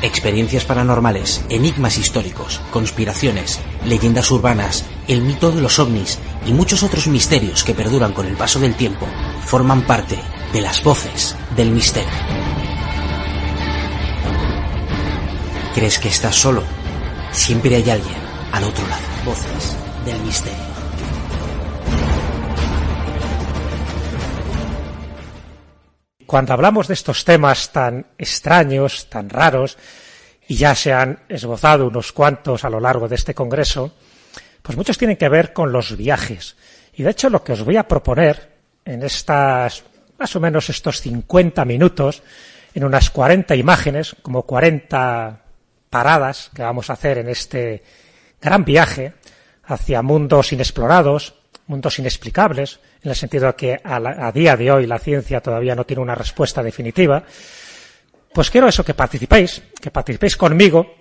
Experiencias paranormales, enigmas históricos, conspiraciones, leyendas urbanas, el mito de los ovnis y muchos otros misterios que perduran con el paso del tiempo forman parte de las voces del misterio. ¿Crees que estás solo? Siempre hay alguien al otro lado. Voces del misterio. Cuando hablamos de estos temas tan extraños, tan raros, y ya se han esbozado unos cuantos a lo largo de este congreso, pues muchos tienen que ver con los viajes. Y de hecho lo que os voy a proponer en estas, más o menos estos 50 minutos, en unas 40 imágenes, como 40 paradas que vamos a hacer en este gran viaje hacia mundos inexplorados, mundos inexplicables, en el sentido de que a día de hoy la ciencia todavía no tiene una respuesta definitiva, pues quiero eso, que participéis conmigo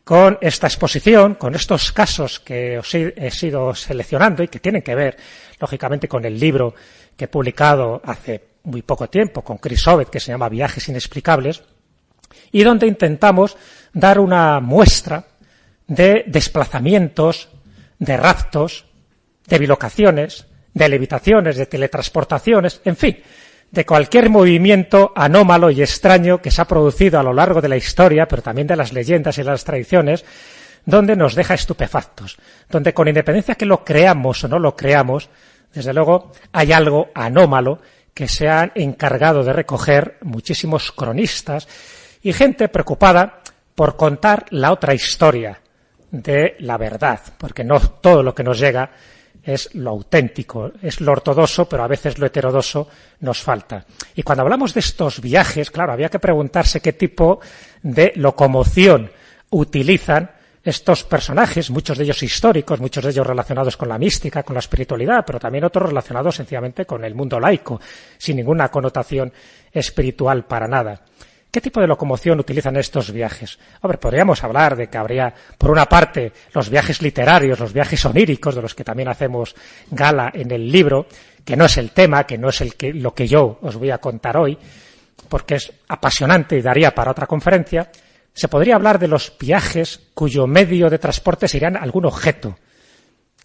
con esta exposición, con estos casos que os he ido seleccionando y que tienen que ver, lógicamente, con el libro que he publicado hace muy poco tiempo con Chris Ovett, que se llama Viajes Inexplicables, y donde intentamos dar una muestra de desplazamientos, de raptos, de bilocaciones, de levitaciones, de teletransportaciones, en fin, de cualquier movimiento anómalo y extraño que se ha producido a lo largo de la historia, pero también de las leyendas y las tradiciones, donde nos deja estupefactos, donde con independencia que lo creamos o no lo creamos, desde luego hay algo anómalo que se han encargado de recoger muchísimos cronistas y gente preocupada por contar la otra historia de la verdad, porque no todo lo que nos llega es lo auténtico, es lo ortodoxo, pero a veces lo heterodoxo nos falta. Y cuando hablamos de estos viajes, claro, había que preguntarse qué tipo de locomoción utilizan estos personajes, muchos de ellos históricos, muchos de ellos relacionados con la mística, con la espiritualidad, pero también otros relacionados sencillamente con el mundo laico, sin ninguna connotación espiritual para nada. ¿Qué tipo de locomoción utilizan estos viajes? Hombre, podríamos hablar de que habría, por una parte, los viajes literarios, los viajes oníricos, de los que también hacemos gala en el libro, que no es el tema, que no es lo que yo os voy a contar hoy, porque es apasionante y daría para otra conferencia. Se podría hablar de los viajes cuyo medio de transporte serían algún objeto.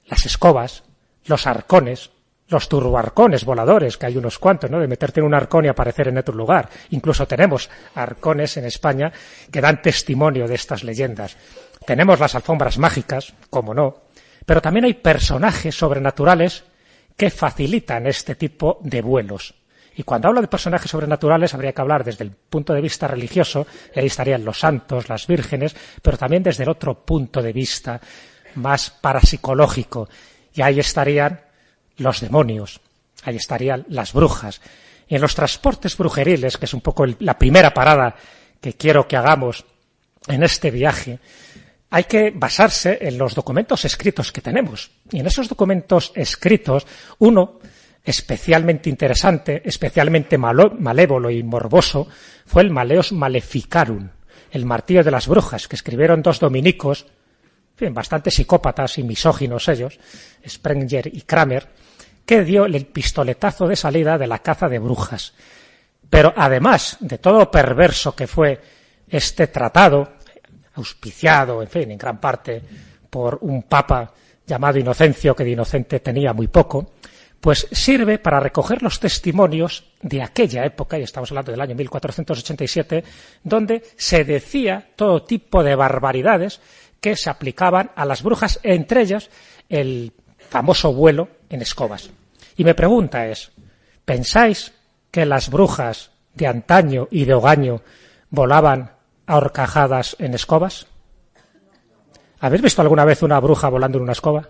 Las escobas, los arcones, los turboarcones voladores, que hay unos cuantos, ¿no?, de meterte en un arcón y aparecer en otro lugar. Incluso tenemos arcones en España que dan testimonio de estas leyendas. Tenemos las alfombras mágicas, como no, pero también hay personajes sobrenaturales que facilitan este tipo de vuelos. Y cuando hablo de personajes sobrenaturales habría que hablar desde el punto de vista religioso, y ahí estarían los santos, las vírgenes, pero también desde el otro punto de vista más parapsicológico. Y ahí estarían los demonios, ahí estarían las brujas. Y en los transportes brujeriles, que es un poco la primera parada que quiero que hagamos en este viaje, hay que basarse en los documentos escritos que tenemos. Y en esos documentos escritos, uno especialmente interesante, especialmente malévolo y morboso, fue el Malleus Maleficarum, el martillo de las brujas, que escribieron dos dominicos, bien, bastante psicópatas y misóginos ellos, Sprenger y Kramer, que dio el pistoletazo de salida de la caza de brujas. Pero además de todo lo perverso que fue este tratado, auspiciado, en fin, en gran parte por un papa llamado Inocencio, que de inocente tenía muy poco, pues sirve para recoger los testimonios de aquella época, y estamos hablando del año 1487, donde se decía todo tipo de barbaridades que se aplicaban a las brujas, entre ellas el famoso vuelo en escobas. Y mi pregunta es, ¿pensáis que las brujas de antaño y de hogaño volaban a horcajadas en escobas? ¿Habéis visto alguna vez una bruja volando en una escoba?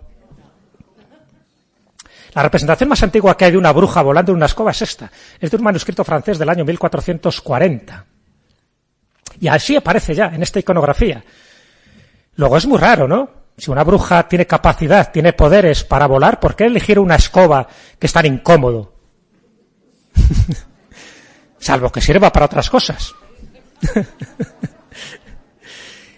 La representación más antigua que hay de una bruja volando en una escoba es esta. Es de un manuscrito francés del año 1440. Y así aparece ya en esta iconografía. Luego es muy raro, ¿no? Si una bruja tiene capacidad, tiene poderes para volar, ¿por qué elegir una escoba que es tan incómodo? Salvo que sirva para otras cosas.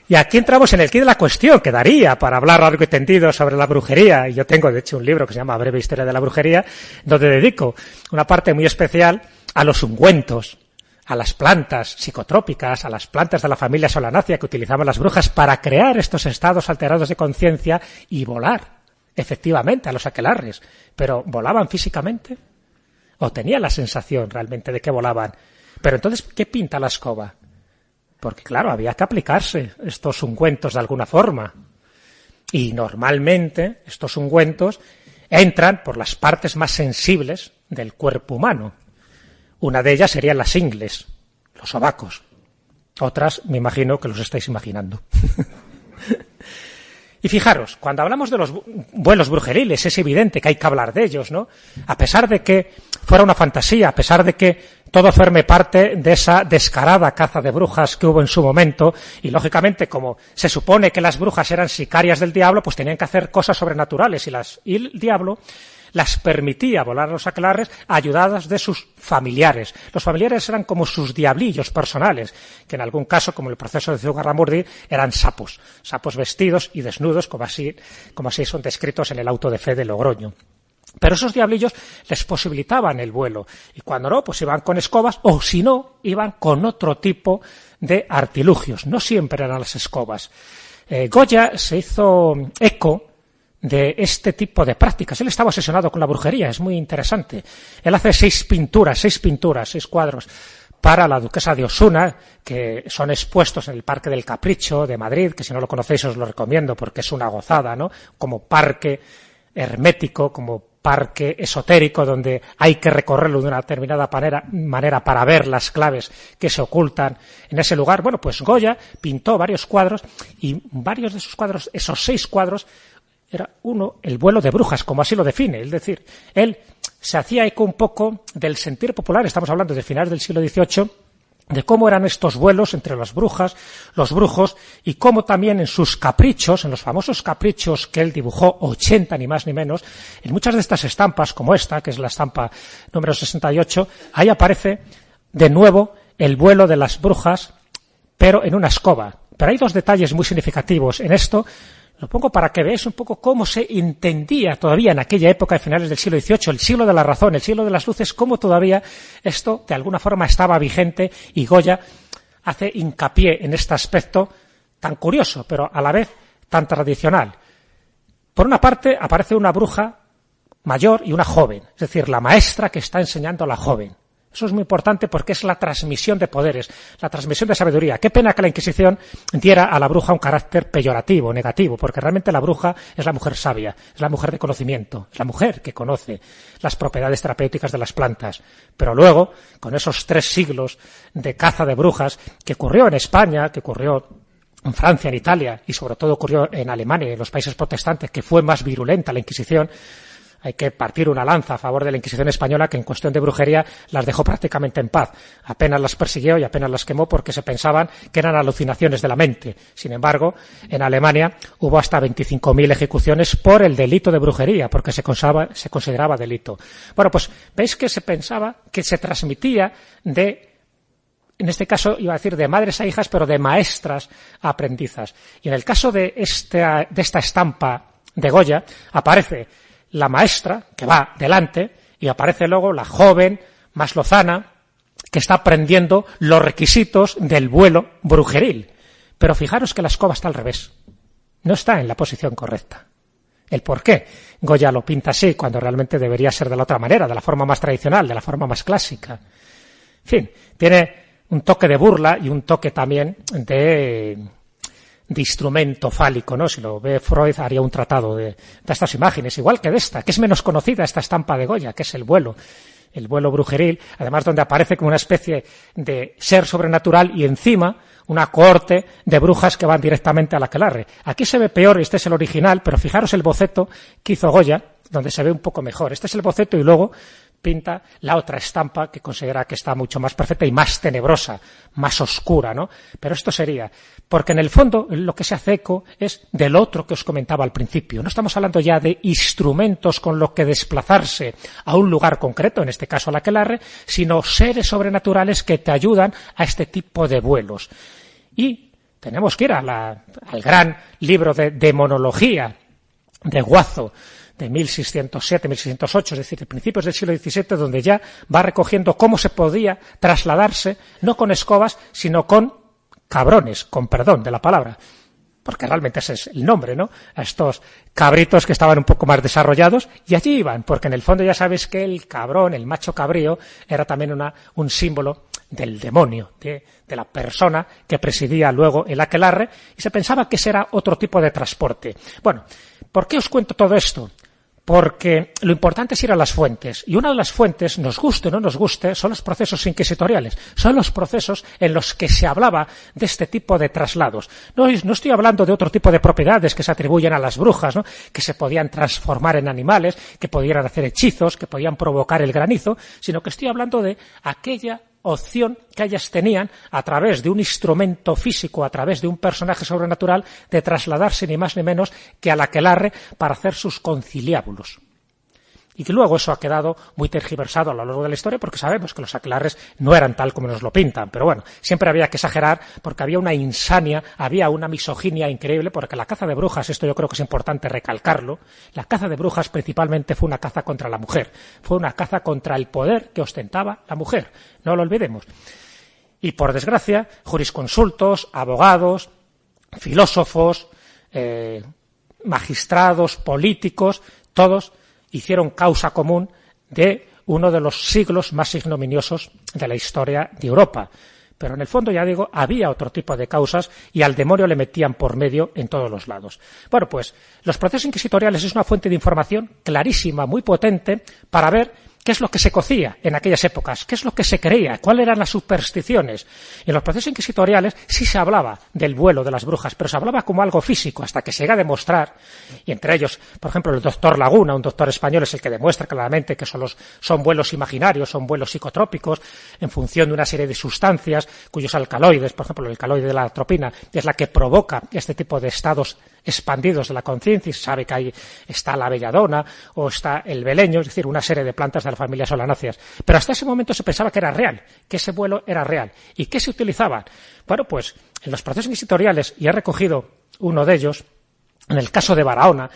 Y aquí entramos en el quid de la cuestión, que daría para hablar largo y tendido sobre la brujería. Y yo tengo, de hecho, un libro que se llama Breve Historia de la Brujería, donde dedico una parte muy especial a los ungüentos, a las plantas psicotrópicas, a las plantas de la familia Solanaceae que utilizaban las brujas para crear estos estados alterados de conciencia y volar, efectivamente, a los aquelarres. Pero ¿volaban físicamente? ¿O tenían la sensación realmente de que volaban? Pero entonces, ¿qué pinta la escoba? Porque claro, había que aplicarse estos ungüentos de alguna forma. Y normalmente estos ungüentos entran por las partes más sensibles del cuerpo humano. Una de ellas serían las ingles, los sobacos. Otras, me imagino que los estáis imaginando. Y fijaros, cuando hablamos de los vuelos brujeriles, es evidente que hay que hablar de ellos, ¿no? A pesar de que fuera una fantasía, a pesar de que todo forme parte de esa descarada caza de brujas que hubo en su momento, y lógicamente, como se supone que las brujas eran sicarias del diablo, pues tenían que hacer cosas sobrenaturales, y el diablo las permitía volar a los aquelarres ayudadas de sus familiares. Los familiares eran como sus diablillos personales, que en algún caso, como el proceso de Zugarramurdi, eran sapos vestidos y desnudos, como así son descritos en el auto de fe de Logroño. Pero esos diablillos les posibilitaban el vuelo, y cuando no, pues iban con escobas, o si no, iban con otro tipo de artilugios. No siempre eran las escobas. Goya se hizo eco de este tipo de prácticas. Él estaba obsesionado con la brujería, es muy interesante. Él hace 6 cuadros para la duquesa de Osuna, que son expuestos en el Parque del Capricho de Madrid, que si no lo conocéis os lo recomiendo porque es una gozada, ¿no? Como parque hermético, como parque esotérico, donde hay que recorrerlo de una determinada manera para ver las claves que se ocultan en ese lugar. Bueno, pues Goya pintó varios cuadros, y varios de esos cuadros, esos 6 cuadros, era uno, el vuelo de brujas, como así lo define. Es decir, él se hacía eco un poco del sentir popular, estamos hablando de finales del siglo XVIII, de cómo eran estos vuelos entre las brujas, los brujos, y cómo también en sus caprichos, en los famosos caprichos que él dibujó, 80 ni más ni menos, en muchas de estas estampas, como esta, que es la estampa número 68, ahí aparece de nuevo el vuelo de las brujas, pero en una escoba. Pero hay 2 detalles muy significativos en esto. Lo pongo para que veáis un poco cómo se entendía todavía en aquella época de finales del siglo XVIII, el siglo de la razón, el siglo de las luces, cómo todavía esto de alguna forma estaba vigente, y Goya hace hincapié en este aspecto tan curioso, pero a la vez tan tradicional. Por una parte aparece una bruja mayor y una joven, es decir, la maestra que está enseñando a la joven. Eso es muy importante porque es la transmisión de poderes, la transmisión de sabiduría. Qué pena que la Inquisición diera a la bruja un carácter peyorativo, negativo, porque realmente la bruja es la mujer sabia, es la mujer de conocimiento, es la mujer que conoce las propiedades terapéuticas de las plantas. Pero luego, con esos 3 siglos de caza de brujas que ocurrió en España, que ocurrió en Francia, en Italia, y sobre todo ocurrió en Alemania y en los países protestantes, que fue más virulenta la Inquisición, hay que partir una lanza a favor de la Inquisición española, que en cuestión de brujería las dejó prácticamente en paz. Apenas las persiguió y apenas las quemó porque se pensaban que eran alucinaciones de la mente. Sin embargo, en Alemania hubo hasta 25.000 ejecuciones por el delito de brujería, porque se consideraba delito. Bueno, pues veis que se pensaba que se transmitía en este caso iba a decir de madres a hijas, pero de maestras a aprendizas. Y en el caso de esta estampa de Goya aparece la maestra, que va delante, y aparece luego la joven, más lozana, que está aprendiendo los requisitos del vuelo brujeril. Pero fijaros que la escoba está al revés. No está en la posición correcta. ¿El por qué? Goya lo pinta así, cuando realmente debería ser de la otra manera, de la forma más tradicional, de la forma más clásica. En fin, tiene un toque de burla y un toque también de instrumento fálico, ¿no? Si lo ve Freud, haría un tratado de estas imágenes, igual que de esta, que es menos conocida, esta estampa de Goya, que es el vuelo brujeril, además donde aparece como una especie de ser sobrenatural y encima una cohorte de brujas que van directamente al aquelarre. Aquí se ve peor, este es el original, pero fijaros el boceto que hizo Goya, donde se ve un poco mejor. Este es el boceto y luego pinta la otra estampa que considera que está mucho más perfecta y más tenebrosa, más oscura, ¿no? Pero esto sería, porque en el fondo lo que se hace eco es del otro que os comentaba al principio. No estamos hablando ya de instrumentos con los que desplazarse a un lugar concreto, en este caso al aquelarre, sino seres sobrenaturales que te ayudan a este tipo de vuelos. Y tenemos que ir al gran libro de demonología de Guazo, de 1607, 1608, es decir, de principios del siglo XVII, donde ya va recogiendo cómo se podía trasladarse, no con escobas, sino con cabrones, con perdón de la palabra, porque realmente ese es el nombre, ¿no? A estos cabritos que estaban un poco más desarrollados, y allí iban, porque en el fondo ya sabéis que el cabrón, el macho cabrío, era también un símbolo del demonio, de la persona que presidía luego el aquelarre, y se pensaba que ese era otro tipo de transporte. Bueno, ¿por qué os cuento todo esto? Porque lo importante es ir a las fuentes, y una de las fuentes, nos guste o no nos guste, son los procesos inquisitoriales, son los procesos en los que se hablaba de este tipo de traslados. No estoy hablando de otro tipo de propiedades que se atribuyen a las brujas, ¿no? Que se podían transformar en animales, que podían hacer hechizos, que podían provocar el granizo, sino que estoy hablando de aquella opción que ellas tenían a través de un instrumento físico, a través de un personaje sobrenatural, de trasladarse ni más ni menos que al aquelarre para hacer sus conciliábulos. Y que luego eso ha quedado muy tergiversado a lo largo de la historia, porque sabemos que los aquelarres no eran tal como nos lo pintan, pero bueno, siempre había que exagerar porque había una insania, había una misoginia increíble, porque la caza de brujas, esto yo creo que es importante recalcarlo, la caza de brujas principalmente fue una caza contra la mujer, fue una caza contra el poder que ostentaba la mujer, no lo olvidemos. Y por desgracia, jurisconsultos, abogados, filósofos, magistrados, políticos, todos hicieron causa común de uno de los siglos más ignominiosos de la historia de Europa. Pero en el fondo, ya digo, había otro tipo de causas y al demonio le metían por medio en todos los lados. Bueno, pues los procesos inquisitoriales es una fuente de información clarísima, muy potente, para ver qué es lo que se cocía en aquellas épocas, qué es lo que se creía, cuáles eran las supersticiones. Y en los procesos inquisitoriales sí se hablaba del vuelo de las brujas, pero se hablaba como algo físico, hasta que se llega a demostrar, y entre ellos, por ejemplo, el doctor Laguna, un doctor español, es el que demuestra claramente que son vuelos imaginarios, son vuelos psicotrópicos, en función de una serie de sustancias, cuyos alcaloides, por ejemplo, el alcaloide de la atropina, es la que provoca este tipo de estados expandidos de la conciencia, y se sabe que ahí está la belladona, o está el beleño, es decir, una serie de plantas de la familia solanáceas. Pero hasta ese momento se pensaba que era real, que ese vuelo era real. ¿Y qué se utilizaba? Bueno, pues en los procesos inquisitoriales, y he recogido uno de ellos, en el caso de Barahona,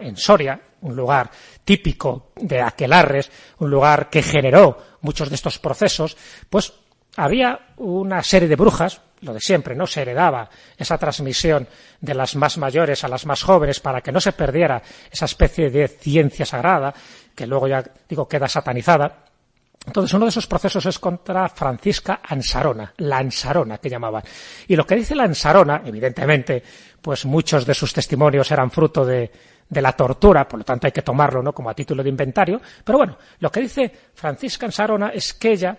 en Soria, un lugar típico de aquelarres, un lugar que generó muchos de estos procesos, pues había una serie de brujas, lo de siempre, ¿no? Se heredaba esa transmisión de las más mayores a las más jóvenes para que no se perdiera esa especie de ciencia sagrada, que luego ya digo queda satanizada. Entonces uno de esos procesos es contra Francisca Ansarona, la Ansarona que llamaban. Y lo que dice la Ansarona, evidentemente, pues muchos de sus testimonios eran fruto de la tortura, por lo tanto hay que tomarlo, ¿no?, como a título de inventario. Pero bueno, lo que dice Francisca Ansarona es que ella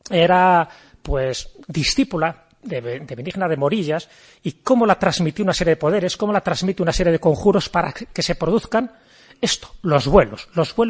era, pues, discípula de Benigna de Morillas, y cómo la transmitió una serie de poderes, cómo la transmite una serie de conjuros para que se produzcan esto, los vuelos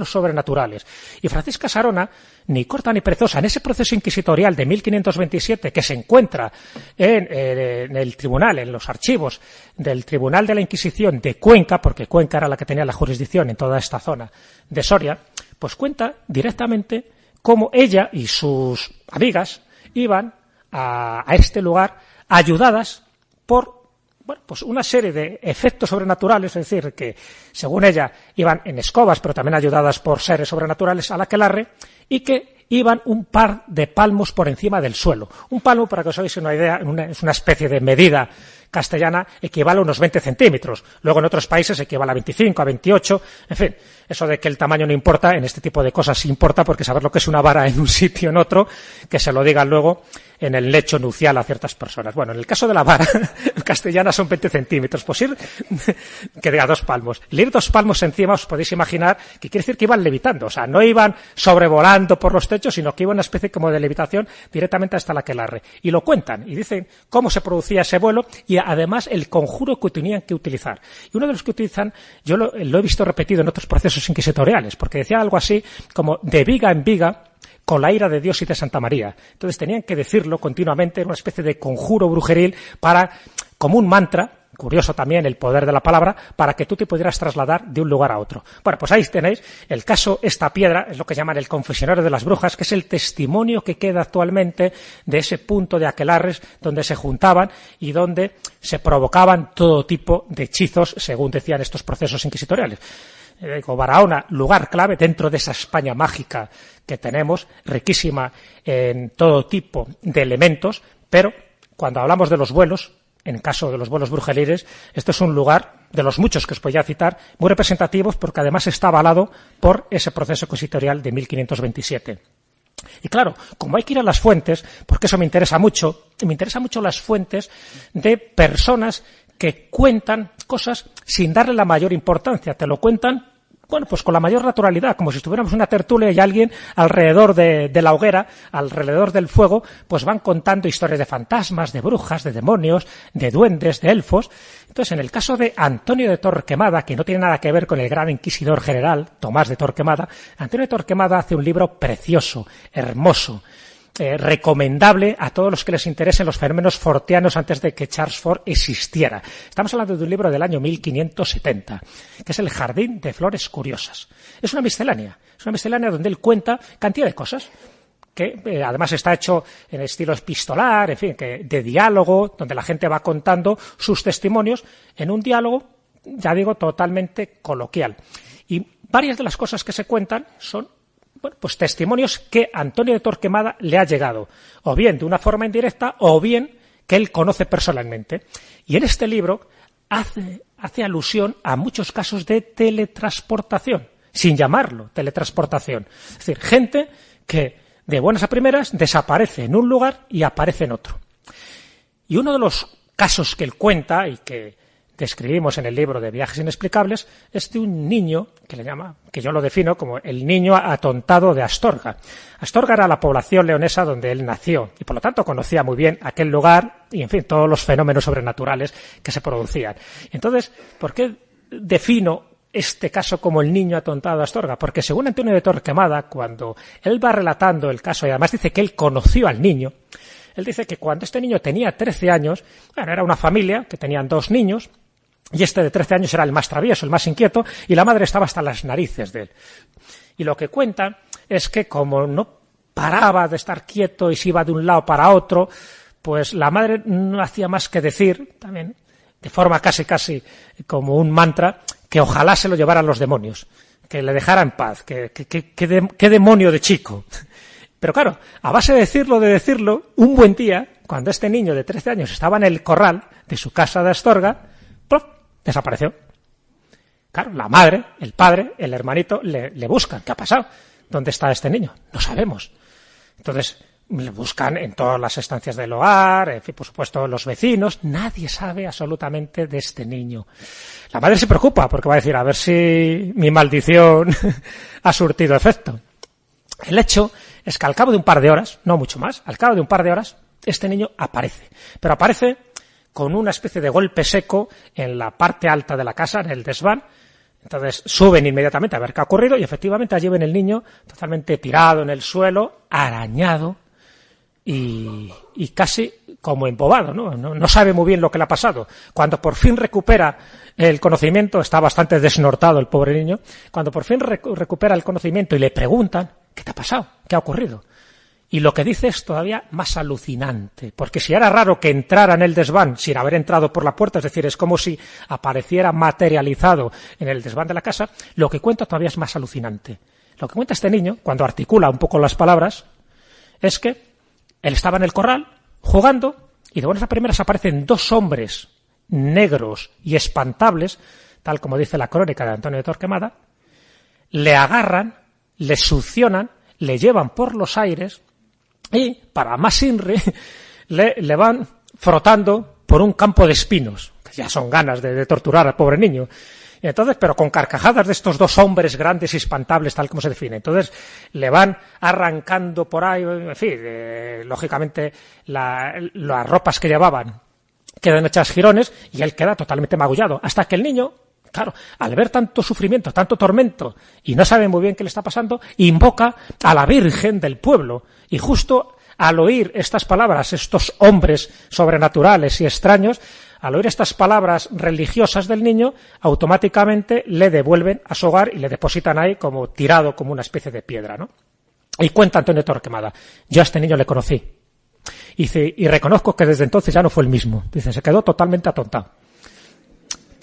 sobrenaturales. Y Francisca Sarona, ni corta ni perezosa, en ese proceso inquisitorial de 1527 que se encuentra en el tribunal, en los archivos del Tribunal de la Inquisición de Cuenca, porque Cuenca era la que tenía la jurisdicción en toda esta zona de Soria, pues cuenta directamente cómo ella y sus amigas iban a este lugar ayudadas por, bueno, pues una serie de efectos sobrenaturales, es decir, que según ella iban en escobas, pero también ayudadas por seres sobrenaturales al aquelarre, y que iban un par de palmos por encima del suelo. Un palmo, para que os hagáis una idea, es una especie de medida castellana, equivale a unos 20 centímetros. Luego en otros países equivale a 25, a 28, en fin. Eso de que el tamaño no importa, en este tipo de cosas sí importa, porque saber lo que es una vara en un sitio en otro, que se lo digan luego en el lecho nupcial a ciertas personas. Bueno, en el caso de la vara castellana son 20 centímetros, pues ir que diga 2 palmos. El ir 2 palmos encima os podéis imaginar que quiere decir que iban levitando, o sea, no iban sobrevolando por los techos, sino que iba una especie como de levitación directamente hasta el aquelarre. Y lo cuentan, y dicen cómo se producía ese vuelo, y además el conjuro que tenían que utilizar. Y uno de los que utilizan, yo lo he visto repetido en otros procesos inquisitoriales, porque decía algo así como de viga en viga, con la ira de Dios y de Santa María. Entonces tenían que decirlo continuamente en una especie de conjuro brujeril para, como un mantra, curioso también el poder de la palabra, para que tú te pudieras trasladar de un lugar a otro. Bueno, pues ahí tenéis el caso, esta piedra, es lo que llaman el confesionario de las brujas, que es el testimonio que queda actualmente de ese punto de aquelarres donde se juntaban y donde se provocaban todo tipo de hechizos, según decían estos procesos inquisitoriales. Digo, Barahona, lugar clave dentro de esa España mágica que tenemos, riquísima en todo tipo de elementos, pero cuando hablamos de los vuelos, en caso de los vuelos brujeriles, esto es un lugar, de los muchos que os podía citar, muy representativos porque además está avalado por ese proceso inquisitorial de 1527. Y claro, como hay que ir a las fuentes, porque eso me interesa mucho las fuentes de personas que cuentan cosas sin darle la mayor importancia, te lo cuentan, bueno, pues con la mayor naturalidad, como si estuviéramos en una tertulia y alguien alrededor de la hoguera, alrededor del fuego, pues van contando historias de fantasmas, de brujas, de demonios, de duendes, de elfos. Entonces, en el caso de Antonio de Torquemada, que no tiene nada que ver con el gran inquisidor general, Tomás de Torquemada, Antonio de Torquemada hace un libro precioso, hermoso, recomendable a todos los que les interesen los fenómenos forteanos antes de que Charles Fort existiera. Estamos hablando de un libro del año 1570, que es El Jardín de Flores Curiosas. Es una miscelánea donde él cuenta cantidad de cosas, que además está hecho en estilo epistolar, en fin, que de diálogo, donde la gente va contando sus testimonios en un diálogo, ya digo, totalmente coloquial. Y varias de las cosas que se cuentan son, bueno, pues testimonios que Antonio de Torquemada le ha llegado, o bien de una forma indirecta, o bien que él conoce personalmente. Y en este libro hace alusión a muchos casos de teletransportación, sin llamarlo teletransportación. Es decir, gente que de buenas a primeras desaparece en un lugar y aparece en otro. Y uno de los casos que él cuenta y que describimos en el libro de Viajes Inexplicables es de un niño que le llama, que yo lo defino como el niño atontado de Astorga. Astorga era la población leonesa donde él nació y por lo tanto conocía muy bien aquel lugar y en fin todos los fenómenos sobrenaturales que se producían. Entonces, ¿por qué defino este caso como el niño atontado de Astorga? Porque según Antonio de Torquemada, cuando él va relatando el caso y además dice que él conoció al niño, él dice que cuando este niño tenía 13 años, bueno, era una familia que tenían 2 niños, y este de 13 años era el más travieso, el más inquieto, y la madre estaba hasta las narices de él. Y lo que cuenta es que como no paraba de estar quieto y se iba de un lado para otro, pues la madre no hacía más que decir, también de forma casi como un mantra, que ojalá se lo llevaran los demonios, que le dejara en paz, que demonio de chico. Pero claro, a base de decirlo, un buen día, cuando este niño de 13 años estaba en el corral de su casa de Astorga, ¡plop!, desapareció. Claro, la madre, el padre, el hermanito le buscan. ¿Qué ha pasado? ¿Dónde está este niño? No sabemos. Entonces, le buscan en todas las estancias del hogar, en fin, por supuesto, los vecinos. Nadie sabe absolutamente de este niño. La madre se preocupa porque va a decir, a ver si mi maldición ha surtido efecto. El hecho es que al cabo de un par de horas, no mucho más, al cabo de un par de horas, este niño aparece. Pero aparece con una especie de golpe seco en la parte alta de la casa, en el desván. Entonces suben inmediatamente a ver qué ha ocurrido y efectivamente allí ven el niño totalmente tirado en el suelo, arañado y casi como embobado, ¿no? No sabe muy bien lo que le ha pasado. Cuando por fin recupera el conocimiento, está bastante desnortado el pobre niño, cuando por fin recupera el conocimiento y le preguntan, ¿qué te ha pasado? ¿Qué ha ocurrido? Y lo que dice es todavía más alucinante, porque si era raro que entrara en el desván sin haber entrado por la puerta, es decir, es como si apareciera materializado en el desván de la casa, lo que cuenta todavía es más alucinante. Lo que cuenta este niño, cuando articula un poco las palabras, es que él estaba en el corral jugando y de buenas a primeras aparecen 2 hombres negros y espantables, tal como dice la crónica de Antonio de Torquemada, le agarran, le succionan, le llevan por los aires y, para más inri, le van frotando por un campo de espinos, que ya son ganas de torturar al pobre niño. Y entonces, pero con carcajadas de estos 2 hombres grandes y espantables, tal como se define. Entonces, le van arrancando por ahí, en fin, lógicamente, las ropas que llevaban quedan hechas jirones y él queda totalmente magullado. Hasta que el niño, claro, al ver tanto sufrimiento, tanto tormento, y no sabe muy bien qué le está pasando, invoca a la Virgen del pueblo. Y justo al oír estas palabras, estos hombres sobrenaturales y extraños, al oír estas palabras religiosas del niño, automáticamente le devuelven a su hogar y le depositan ahí como tirado, como una especie de piedra, ¿no? Y cuenta Antonio Torquemada, yo a este niño le conocí. Y reconozco que desde entonces ya no fue el mismo. Dice, se quedó totalmente atontado.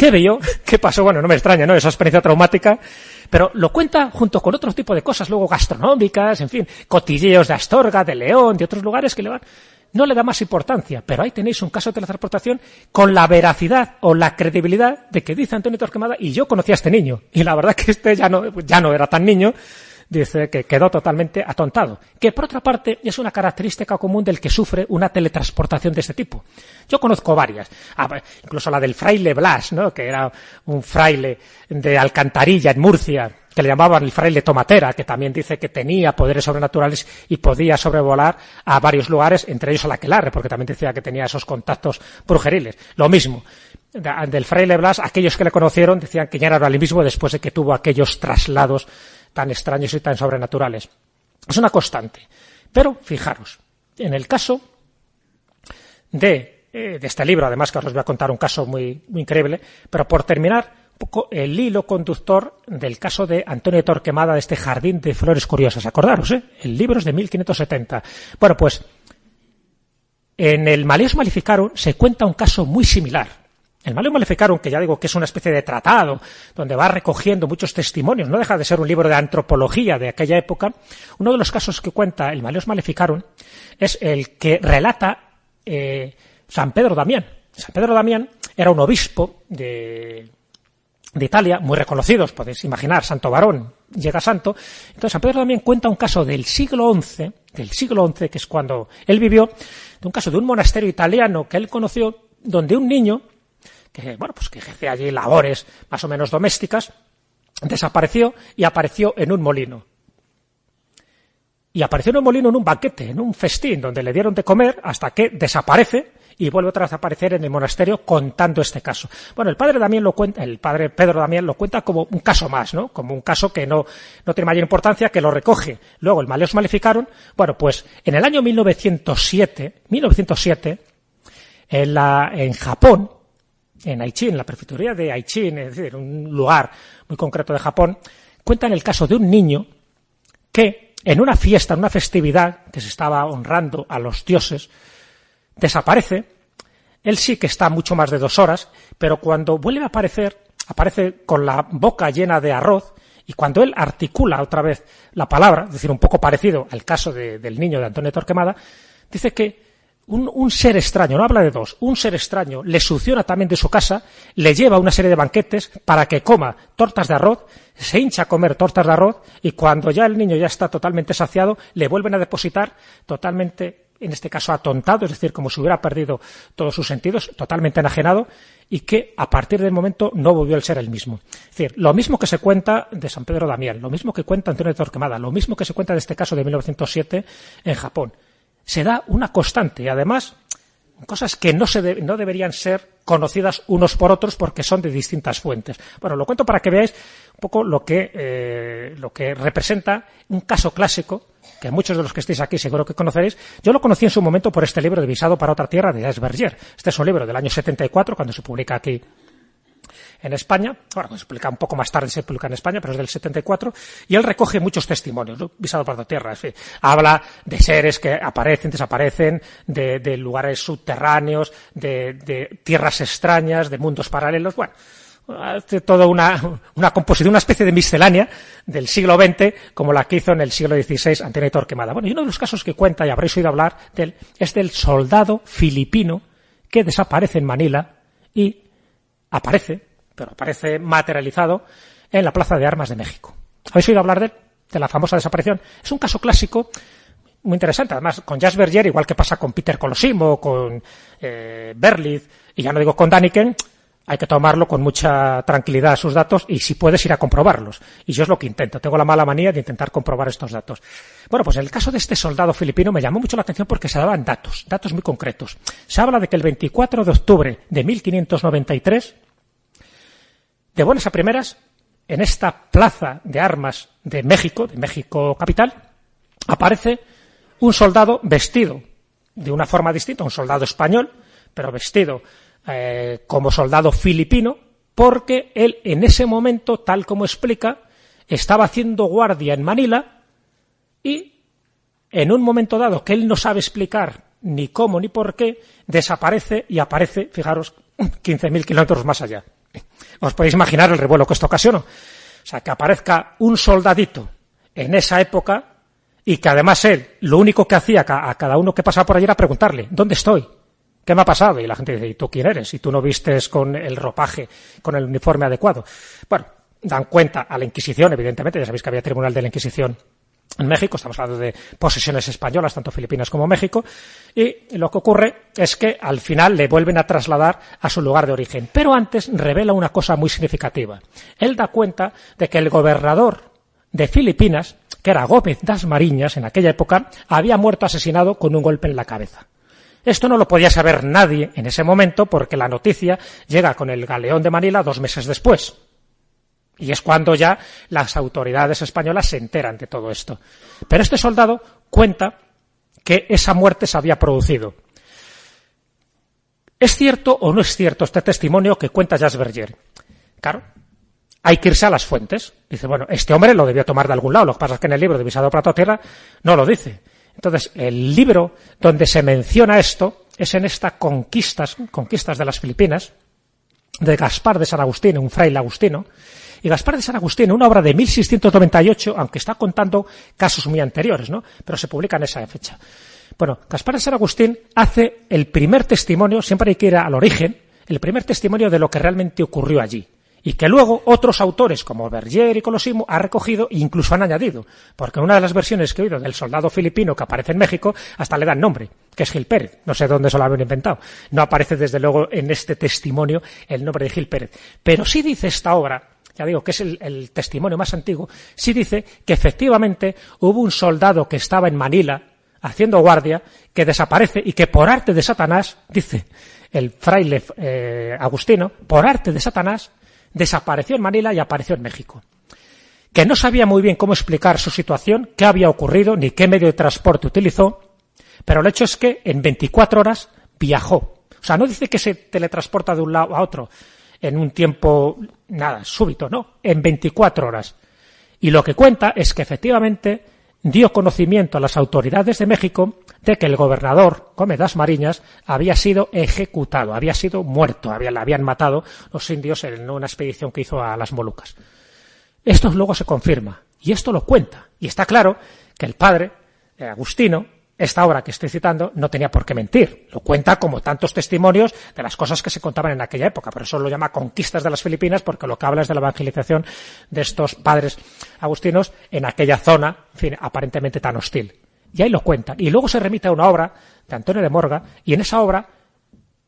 ¿Qué vio? ¿Qué pasó? Bueno, no me extraña, ¿no? Esa experiencia traumática, pero lo cuenta junto con otro tipo de cosas, luego gastronómicas, en fin, cotilleos de Astorga, de León, de otros lugares que no le da más importancia, pero ahí tenéis un caso de teletransportación con la veracidad o la credibilidad de que dice Antonio Torquemada, y yo conocía a este niño, y la verdad que este ya no era tan niño, dice que quedó totalmente atontado, que por otra parte es una característica común del que sufre una teletransportación de este tipo. Yo conozco varias, incluso la del fraile Blas, ¿no? Que era un fraile de Alcantarilla en Murcia, que le llamaban el fraile Tomatera, que también dice que tenía poderes sobrenaturales y podía sobrevolar a varios lugares, entre ellos a la Aquelarre, porque también decía que tenía esos contactos brujeriles. Lo mismo, del fraile Blas, aquellos que le conocieron decían que ya era el mismo después de que tuvo aquellos traslados tan extraños y tan sobrenaturales. Es una constante. Pero, fijaros, en el caso de este libro, además que os voy a contar un caso muy, muy increíble, pero por terminar, un poco el hilo conductor del caso de Antonio Torquemada, de este Jardín de Flores Curiosas. Acordaros, el libro es de 1570. Bueno, pues, en el Malleus Maleficarum se cuenta un caso muy similar. El Malleus Maleficarum, que ya digo que es una especie de tratado, donde va recogiendo muchos testimonios, no deja de ser un libro de antropología de aquella época. Uno de los casos que cuenta el Malleus Maleficarum es el que relata San Pedro Damián. San Pedro Damián era un obispo de Italia, muy reconocido, os podéis imaginar, santo varón, llega santo. Entonces San Pedro Damián cuenta un caso del siglo XI, que es cuando él vivió, de un caso de un monasterio italiano que él conoció, donde un niño que ejercía allí labores más o menos domésticas, desapareció y apareció en un molino. Y apareció en un molino en un banquete, en un festín, donde le dieron de comer hasta que desaparece y vuelve otra vez a aparecer en el monasterio contando este caso. Bueno, el padre Pedro Damián lo cuenta como un caso más, ¿no? Como un caso que no tiene mayor importancia, que lo recoge luego el Malleus Maleficarum. Bueno, pues en el año 1907, en Japón, en Aichi, en la prefectura de Aichi, es decir, un lugar muy concreto de Japón, cuentan el caso de un niño que en una fiesta, en una festividad que se estaba honrando a los dioses, desaparece. Él sí que está mucho más de 2 horas, pero cuando vuelve a aparecer, aparece con la boca llena de arroz, y cuando él articula otra vez la palabra, es decir, un poco parecido al caso del niño de Antonio Torquemada, dice que un ser extraño, no habla de 2, un ser extraño le succiona también de su casa, le lleva a una serie de banquetes para que coma tortas de arroz, se hincha a comer tortas de arroz, y cuando ya el niño ya está totalmente saciado, le vuelven a depositar totalmente, en este caso atontado, es decir, como si hubiera perdido todos sus sentidos, totalmente enajenado, y que a partir del momento no volvió a ser el mismo. Es decir, lo mismo que se cuenta de San Pedro Damián, lo mismo que cuenta Antonio Torquemada, lo mismo que se cuenta de este caso de 1907 en Japón. Se da una constante, y además cosas que no deberían ser conocidas unos por otros porque son de distintas fuentes. Bueno, lo cuento para que veáis un poco lo que representa un caso clásico que muchos de los que estéis aquí seguro que conoceréis. Yo lo conocí en su momento por este libro de Visado para otra tierra de Jacques Bergier. Este es un libro del año 74, cuando se publica aquí en España. Ahora, pues se publica un poco más tarde, se publica en España, pero es del 74, y él recoge muchos testimonios, ¿no? Visado para otra tierra, en fin. Habla de seres que aparecen, desaparecen, de lugares subterráneos, de tierras extrañas, de mundos paralelos. Bueno, hace toda una composición, una especie de miscelánea del siglo XX, como la que hizo en el siglo XVI Antonio Torquemada. Bueno, y uno de los casos que cuenta, y habréis oído hablar de él, es del soldado filipino que desaparece en Manila y aparece materializado en la Plaza de Armas de México. ¿Habéis oído hablar de la famosa desaparición? Es un caso clásico muy interesante, además con Jacques Bergier, igual que pasa con Peter Colosimo, con Berlitz, y ya no digo con Daniken. Hay que tomarlo con mucha tranquilidad sus datos, y si puedes ir a comprobarlos. Y yo es lo que intento. Tengo la mala manía de intentar comprobar estos datos. Bueno, pues en el caso de este soldado filipino me llamó mucho la atención porque se daban datos muy concretos. Se habla de que el 24 de octubre de 1593, de buenas a primeras, en esta plaza de armas de México capital, aparece un soldado vestido de una forma distinta, un soldado español, pero vestido como soldado filipino, porque él en ese momento, tal como explica, estaba haciendo guardia en Manila y en un momento dado que él no sabe explicar ni cómo ni por qué, desaparece y aparece, fijaros, 15.000 kilómetros más allá. Os podéis imaginar el revuelo que esto ocasionó. O sea, que aparezca un soldadito en esa época y que además él, lo único que hacía a cada uno que pasaba por allí era preguntarle, ¿dónde estoy? ¿Qué me ha pasado? Y la gente dice, ¿y tú quién eres? Y tú no vistes con el ropaje, con el uniforme adecuado. Bueno, dan cuenta a la Inquisición, evidentemente, ya sabéis que había tribunal de la Inquisición en México, estamos hablando de posesiones españolas, tanto Filipinas como México, y lo que ocurre es que al final le vuelven a trasladar a su lugar de origen. Pero antes revela una cosa muy significativa. Él da cuenta de que el gobernador de Filipinas, que era Gómez das Mariñas en aquella época, había muerto asesinado con un golpe en la cabeza. Esto no lo podía saber nadie en ese momento porque la noticia llega con el galeón de Manila 2 meses después. Y es cuando ya las autoridades españolas se enteran de todo esto. Pero este soldado cuenta que esa muerte se había producido. ¿Es cierto o no es cierto este testimonio que cuenta Jacques Vergier? Claro, hay que irse a las fuentes. Dice, bueno, este hombre lo debió tomar de algún lado. Lo que pasa es que en el libro de Visado Plato Tierra no lo dice. Entonces, el libro donde se menciona esto es en esta Conquistas de las Filipinas, de Gaspar de San Agustín, un fraile agustino. Y Gaspar de San Agustín, una obra de 1698, aunque está contando casos muy anteriores, ¿no? Pero se publica en esa fecha. Bueno, Gaspar de San Agustín hace el primer testimonio, siempre hay que ir al origen, el primer testimonio de lo que realmente ocurrió allí. Y que luego otros autores, como Vergier y Colosimo, han recogido e incluso han añadido. Porque en una de las versiones que he oído del soldado filipino que aparece en México, hasta le dan nombre, que es Gil Pérez. No sé dónde se lo habían inventado. No aparece, desde luego, en este testimonio el nombre de Gil Pérez. Pero sí dice esta obra, ya digo que es el testimonio más antiguo, sí dice que efectivamente hubo un soldado que estaba en Manila haciendo guardia, que desaparece y que por arte de Satanás, dice el fraile agustino, por arte de Satanás, desapareció en Manila y apareció en México. Que no sabía muy bien cómo explicar su situación, qué había ocurrido, ni qué medio de transporte utilizó, pero el hecho es que en 24 horas viajó. O sea, no dice que se teletransporta de un lado a otro en un tiempo, nada, súbito, no, en 24 horas. Y lo que cuenta es que efectivamente dio conocimiento a las autoridades de México de que el gobernador Gómez das Mariñas había sido ejecutado, había sido muerto, le habían matado los indios en una expedición que hizo a las Molucas. Esto luego se confirma, y esto lo cuenta, y está claro que el padre, Agustino, esta obra que estoy citando, no tenía por qué mentir. Lo cuenta como tantos testimonios de las cosas que se contaban en aquella época. Por eso lo llama Conquistas de las Filipinas, porque lo que habla es de la evangelización de estos padres agustinos en aquella zona, en fin, aparentemente tan hostil. Y ahí lo cuentan. Y luego se remite a una obra de Antonio de Morga, y en esa obra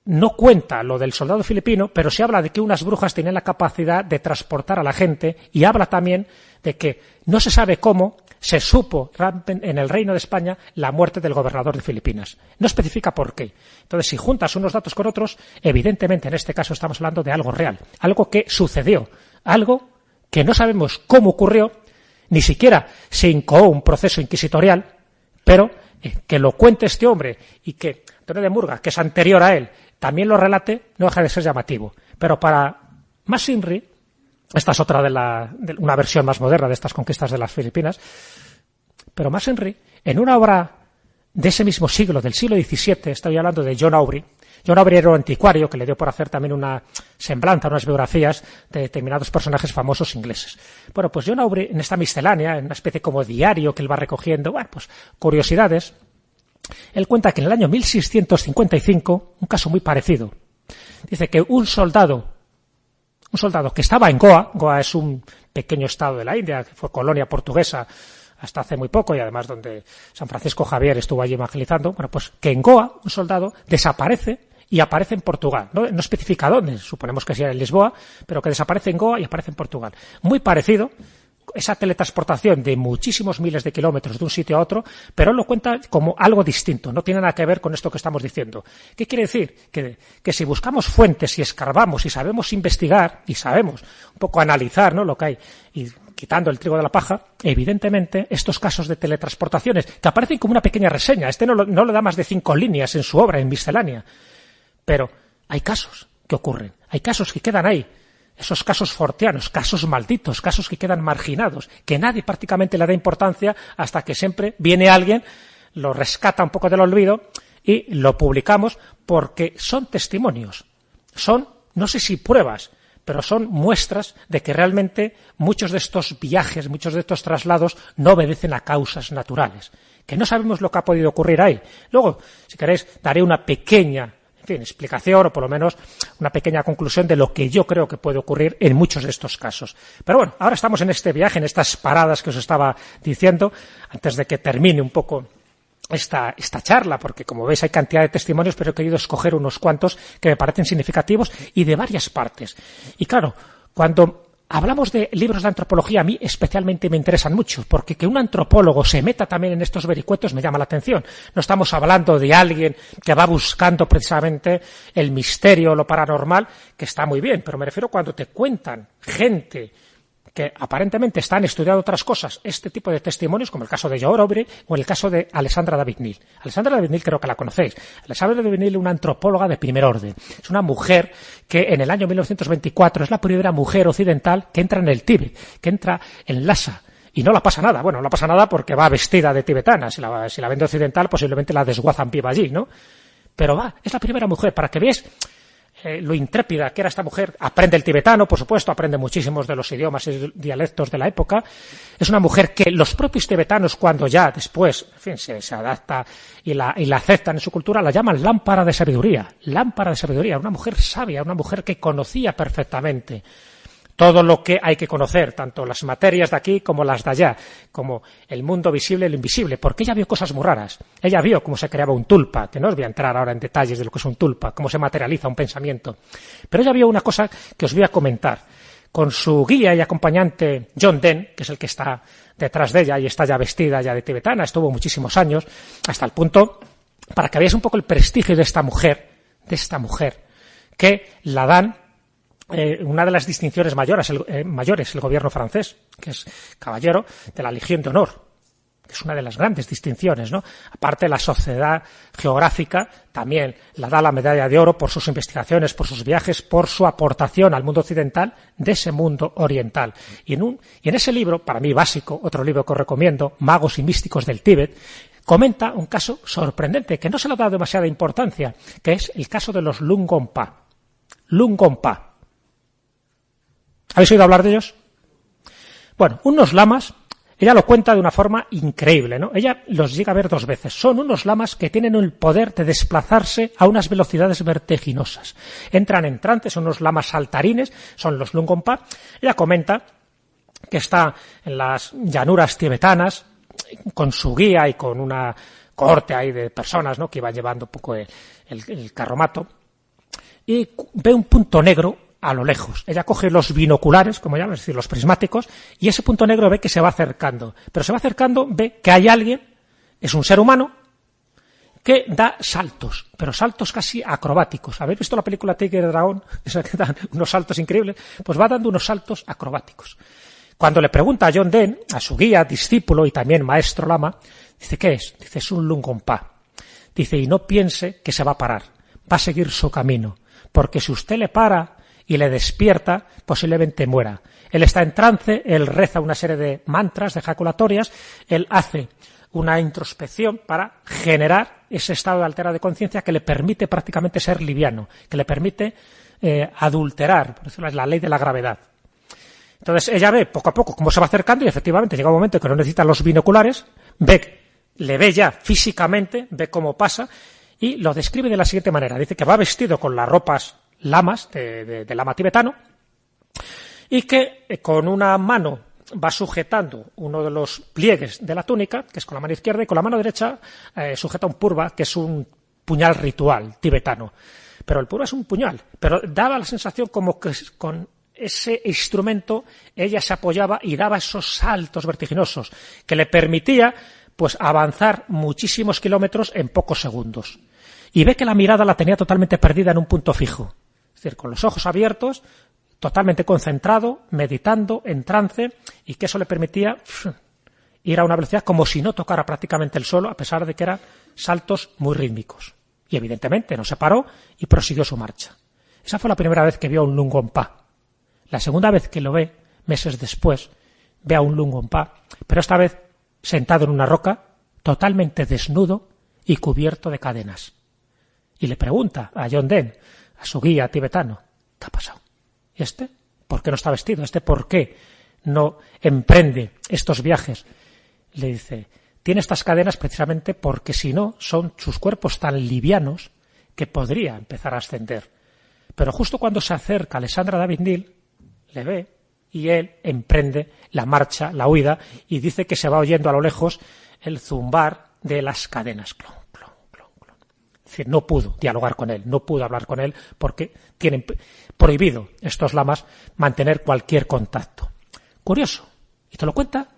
no cuenta lo del soldado filipino, pero sí habla de que unas brujas tenían la capacidad de transportar a la gente, y habla también de que no se sabe cómo se supo en el Reino de España la muerte del gobernador de Filipinas. No especifica por qué. Entonces, si juntas unos datos con otros, evidentemente en este caso estamos hablando de algo real, algo que sucedió, algo que no sabemos cómo ocurrió, ni siquiera se incoó un proceso inquisitorial, pero que lo cuente este hombre y que Antonio de Murga, que es anterior a él, también lo relate, no deja de ser llamativo. Pero para Mas-Inri, esta es otra de una versión más moderna de estas conquistas de las Filipinas, pero Mas-Inri, en una obra de ese mismo siglo, del siglo XVII, estoy hablando de John Aubrey. John Aubrey era un anticuario que le dio por hacer también una semblanza, unas biografías de determinados personajes famosos ingleses. Bueno, pues John Aubrey, en esta miscelánea, en una especie como diario que él va recogiendo, bueno, pues curiosidades, él cuenta que en el año 1655, un caso muy parecido, dice que un soldado que estaba en Goa, Goa es un pequeño estado de la India, que fue colonia portuguesa hasta hace muy poco, y además donde San Francisco Javier estuvo allí evangelizando, bueno, pues que en Goa un soldado desaparece y aparece en Portugal. No especifica dónde, suponemos que sea en Lisboa, pero que desaparece en Goa y aparece en Portugal. Muy parecido, esa teletransportación de muchísimos miles de kilómetros de un sitio a otro, pero él lo cuenta como algo distinto, no tiene nada que ver con esto que estamos diciendo. ¿Qué quiere decir? Que si buscamos fuentes y escarbamos y sabemos investigar y sabemos un poco analizar, ¿no?, lo que hay, y quitando el trigo de la paja, evidentemente estos casos de teletransportaciones, que aparecen como una pequeña reseña, no le da más de 5 líneas en su obra, en Miscelánea, pero hay casos que ocurren, hay casos que quedan ahí, esos casos forteanos, casos malditos, casos que quedan marginados, que nadie prácticamente le da importancia hasta que siempre viene alguien, lo rescata un poco del olvido y lo publicamos porque son testimonios, son, no sé si pruebas, pero son muestras de que realmente muchos de estos viajes, muchos de estos traslados no obedecen a causas naturales, que no sabemos lo que ha podido ocurrir ahí. Luego, si queréis, daré una pequeña explicación o por lo menos una pequeña conclusión de lo que yo creo que puede ocurrir en muchos de estos casos. Pero bueno, ahora estamos en este viaje, en estas paradas que os estaba diciendo, antes de que termine un poco esta charla, porque como veis hay cantidad de testimonios, pero he querido escoger unos cuantos que me parecen significativos y de varias partes. Y claro, cuando hablamos de libros de antropología, a mí especialmente me interesan mucho, porque que un antropólogo se meta también en estos vericuetos me llama la atención. No estamos hablando de alguien que va buscando precisamente el misterio o lo paranormal, que está muy bien, pero me refiero cuando te cuentan gente que aparentemente están estudiando otras cosas, este tipo de testimonios, como el caso de Joe Aubrey o el caso de Alexandra David-Néel. Alexandra David-Néel creo que la conocéis. Alexandra David-Néel es una antropóloga de primer orden. Es una mujer que en el año 1924 es la primera mujer occidental que entra en el Tíbet, que entra en Lhasa. Y no la pasa nada. Bueno, no la pasa nada porque va vestida de tibetana. Si la ven de occidental, posiblemente la desguazan viva allí, ¿no? Pero es la primera mujer, para que veáis lo intrépida que era esta mujer. Aprende el tibetano, por supuesto, aprende muchísimos de los idiomas y dialectos de la época. Es una mujer que los propios tibetanos, cuando ya después, en fin, se adapta y la aceptan en su cultura, la llaman lámpara de sabiduría. Lámpara de sabiduría, una mujer sabia, una mujer que conocía perfectamente todo lo que hay que conocer, tanto las materias de aquí como las de allá, como el mundo visible y lo invisible, porque ella vio cosas muy raras. Ella vio cómo se creaba un tulpa, que no os voy a entrar ahora en detalles de lo que es un tulpa, cómo se materializa un pensamiento. Pero ella vio una cosa que os voy a comentar. Con su guía y acompañante John Dehn, que es el que está detrás de ella y está ya vestida ya de tibetana, estuvo muchísimos años, hasta el punto, para que veáis un poco el prestigio de esta mujer, que la dan una de las distinciones mayores, el gobierno francés, que es caballero de la Legión de Honor, que es una de las grandes distinciones, ¿no? Aparte, la Sociedad Geográfica también la da la medalla de oro por sus investigaciones, por sus viajes, por su aportación al mundo occidental de ese mundo oriental. Y en ese libro, para mí básico, otro libro que os recomiendo, Magos y Místicos del Tíbet, comenta un caso sorprendente, que no se le ha dado demasiada importancia, que es el caso de los Lungompa. Lungompa. ¿Habéis oído hablar de ellos? Bueno, unos lamas, ella lo cuenta de una forma increíble, ¿no? Ella los llega a ver 2 veces. Son unos lamas que tienen el poder de desplazarse a unas velocidades vertiginosas. Entran en trance, son unos lamas saltarines, son los Lungompa. Ella comenta que está en las llanuras tibetanas, con su guía y con una cohorte ahí de personas, ¿no?, que iban llevando un poco el carromato, y ve un punto negro a lo lejos. Ella coge los binoculares, como llaman, es decir, los prismáticos, y ese punto negro ve que se va acercando. Pero se va acercando, ve que hay alguien, es un ser humano, que da saltos, pero saltos casi acrobáticos. ¿Habéis visto la película Tigre y Dragón? Esa que dan unos saltos increíbles. Pues va dando unos saltos acrobáticos. Cuando le pregunta a John Dehn, a su guía, discípulo y también maestro lama, dice, ¿qué es? Dice, es un Lungompa. Dice, y no piense que se va a parar, va a seguir su camino, porque si usted le para y le despierta, posiblemente muera. Él está en trance, él reza una serie de mantras, de ejaculatorias, él hace una introspección para generar ese estado de altera de conciencia que le permite prácticamente ser liviano, que le permite adulterar, por decirlo así, la ley de la gravedad. Entonces ella ve poco a poco cómo se va acercando y efectivamente llega un momento que no necesita los binoculares, le ve ya físicamente, ve cómo pasa y lo describe de la siguiente manera. Dice que va vestido con las ropas lamas de lama tibetano y que con una mano va sujetando uno de los pliegues de la túnica, que es con la mano izquierda, y con la mano derecha sujeta un purva, que es un puñal ritual tibetano. Pero el purva es un puñal, pero daba la sensación como que con ese instrumento ella se apoyaba y daba esos saltos vertiginosos que le permitía pues avanzar muchísimos kilómetros en pocos segundos. Y ve que la mirada la tenía totalmente perdida en un punto fijo. Es decir, con los ojos abiertos, totalmente concentrado, meditando, en trance, y que eso le permitía ir a una velocidad como si no tocara prácticamente el suelo, a pesar de que eran saltos muy rítmicos. Y evidentemente no se paró y prosiguió su marcha. Esa fue la primera vez que vio a un Lungompa. La segunda vez que lo ve, meses después, ve a un Lungompa, pero esta vez sentado en una roca, totalmente desnudo y cubierto de cadenas. Y le pregunta a John Dehn, a su guía tibetano, ¿qué ha pasado? ¿Y este? ¿Por qué no está vestido? ¿Este por qué no emprende estos viajes? Le dice, tiene estas cadenas precisamente porque si no, son sus cuerpos tan livianos que podría empezar a ascender. Pero justo cuando se acerca Alessandra David-Nil, le ve y él emprende la marcha, la huida, y dice que se va oyendo a lo lejos el zumbar de las cadenas. Clon, clon, clon, clon. Es decir, no pudo dialogar con él, no pudo hablar con él porque tienen prohibido estos lamas mantener cualquier contacto. Curioso. Y te lo cuenta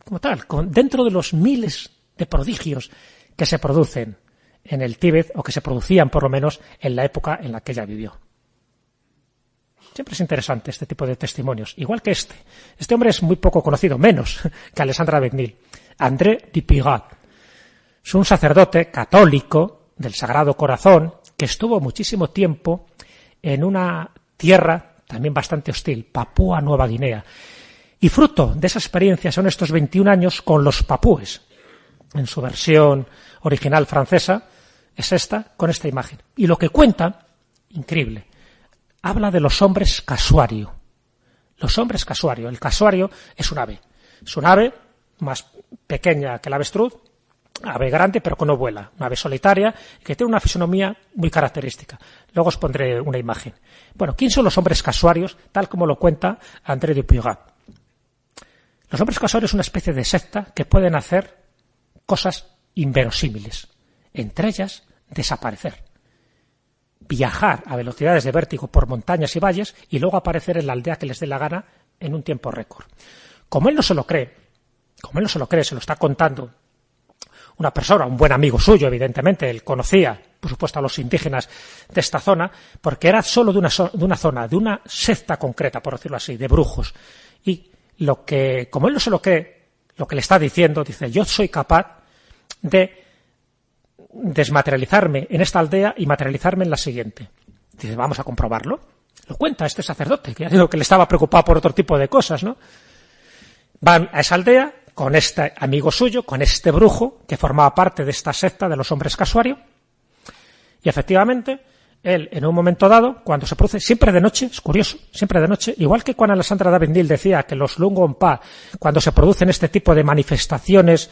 como tal, dentro de los miles de prodigios que se producen en el Tíbet, o que se producían por lo menos en la época en la que ella vivió. Siempre es interesante este tipo de testimonios, igual que este. Este hombre es muy poco conocido, menos que Alessandra David-Nil. André Dupuy-Gat. Es un sacerdote católico del Sagrado Corazón que estuvo muchísimo tiempo en una tierra también bastante hostil, Papúa Nueva Guinea. Y fruto de esa experiencia son estos 21 años con los papúes. En su versión original francesa es esta, con esta imagen. Y lo que cuenta, increíble, habla de los hombres casuario. Los hombres casuario. El casuario es un ave. Es un ave más pequeña que el avestruz, ave grande pero que no vuela. Una ave solitaria que tiene una fisonomía muy característica. Luego os pondré una imagen. Bueno, ¿quién son los hombres casuarios? Tal como lo cuenta André Dupuy-Gat. Los hombres casuarios son una especie de secta que pueden hacer cosas inverosímiles. Entre ellas, desaparecer. Viajar a velocidades de vértigo por montañas y valles y luego aparecer en la aldea que les dé la gana en un tiempo récord. Como él no se lo cree, se lo está contando una persona, un buen amigo suyo, evidentemente, él conocía, por supuesto, a los indígenas de esta zona, porque era solo de una zona, de una secta concreta, por decirlo así, de brujos. Y como él no se lo cree, lo que le está diciendo, dice, yo soy capaz de desmaterializarme en esta aldea y materializarme en la siguiente. Dice, vamos a comprobarlo. Lo cuenta este sacerdote, que ya digo que le estaba preocupado por otro tipo de cosas, ¿no? Van a esa aldea con este amigo suyo, con este brujo que formaba parte de esta secta de los hombres casuario, y efectivamente él, en un momento dado, cuando se produce, siempre de noche, es curioso, siempre de noche, igual que cuando Alessandra David-Nil decía que los Lungompa, cuando se producen este tipo de manifestaciones,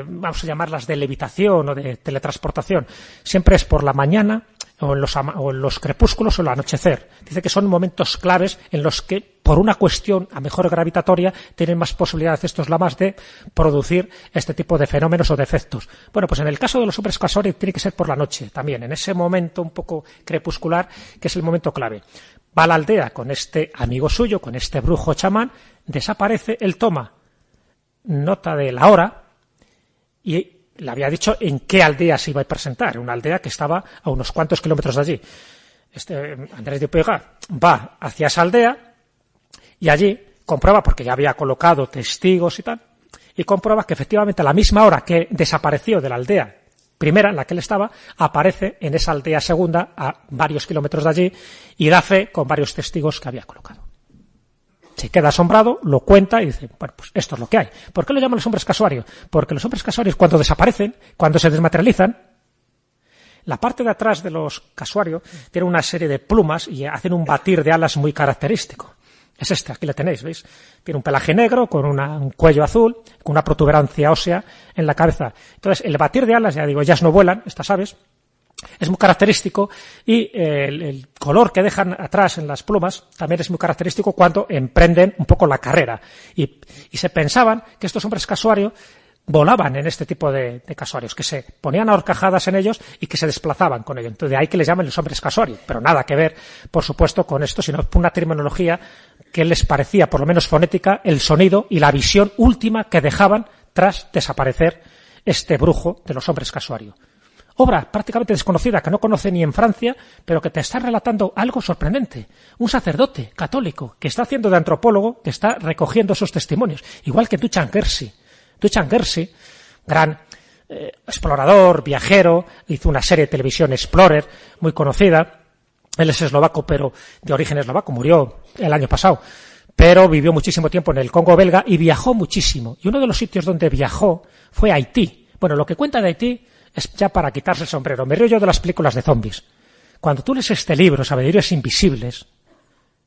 vamos a llamarlas de levitación o de teletransportación, siempre es por la mañana o en los crepúsculos o el anochecer. Dice que son momentos claves en los que, por una cuestión a mejor gravitatoria, tienen más posibilidades estos lamas de producir este tipo de fenómenos o de efectos. Bueno, pues en el caso de los hombres casuarios tiene que ser por la noche también, en ese momento un poco crepuscular, que es el momento clave. Va a la aldea con este amigo suyo, con este brujo chamán, desaparece, él toma nota de la hora y le había dicho en qué aldea se iba a presentar, una aldea que estaba a unos cuantos kilómetros de allí. Andrés Dupuy-Gat va hacia esa aldea y allí comprueba, porque ya había colocado testigos y tal, y comprueba que efectivamente a la misma hora que desapareció de la aldea primera en la que él estaba, aparece en esa aldea segunda a varios kilómetros de allí y da fe con varios testigos que había colocado. Se queda asombrado, lo cuenta y dice, bueno, pues esto es lo que hay. ¿Por qué lo llaman los hombres casuarios? Porque los hombres casuarios, cuando desaparecen, cuando se desmaterializan, la parte de atrás de los casuarios tiene una serie de plumas y hacen un batir de alas muy característico. Es este, aquí le tenéis, ¿veis? Tiene un pelaje negro, con un cuello azul, con una protuberancia ósea en la cabeza. Entonces, el batir de alas, ya digo, ellas no vuelan, estas aves, es muy característico, y el color que dejan atrás en las plumas también es muy característico cuando emprenden un poco la carrera. Y se pensaban que estos hombres casuarios volaban en este tipo de casuarios, que se ponían a horcajadas en ellos y que se desplazaban con ellos. Entonces, de ahí que les llaman los hombres casuarios, pero nada que ver, por supuesto, con esto, sino una terminología que les parecía, por lo menos fonética, el sonido y la visión última que dejaban tras desaparecer este brujo de los hombres casuarios. Obra prácticamente desconocida, que no conoce ni en Francia, pero que te está relatando algo sorprendente. Un sacerdote católico que está haciendo de antropólogo, que está recogiendo esos testimonios, igual que Duchan Gersi. Duchan Gersi, gran explorador, viajero, hizo una serie de televisión Explorer, muy conocida. Él es eslovaco, pero de origen eslovaco, murió el año pasado, pero vivió muchísimo tiempo en el Congo belga y viajó muchísimo. Y uno de los sitios donde viajó fue Haití. Bueno, lo que cuenta de Haití es ya para quitarse el sombrero. Me río yo de las películas de zombies. Cuando tú lees este libro, Sabedores Invisibles,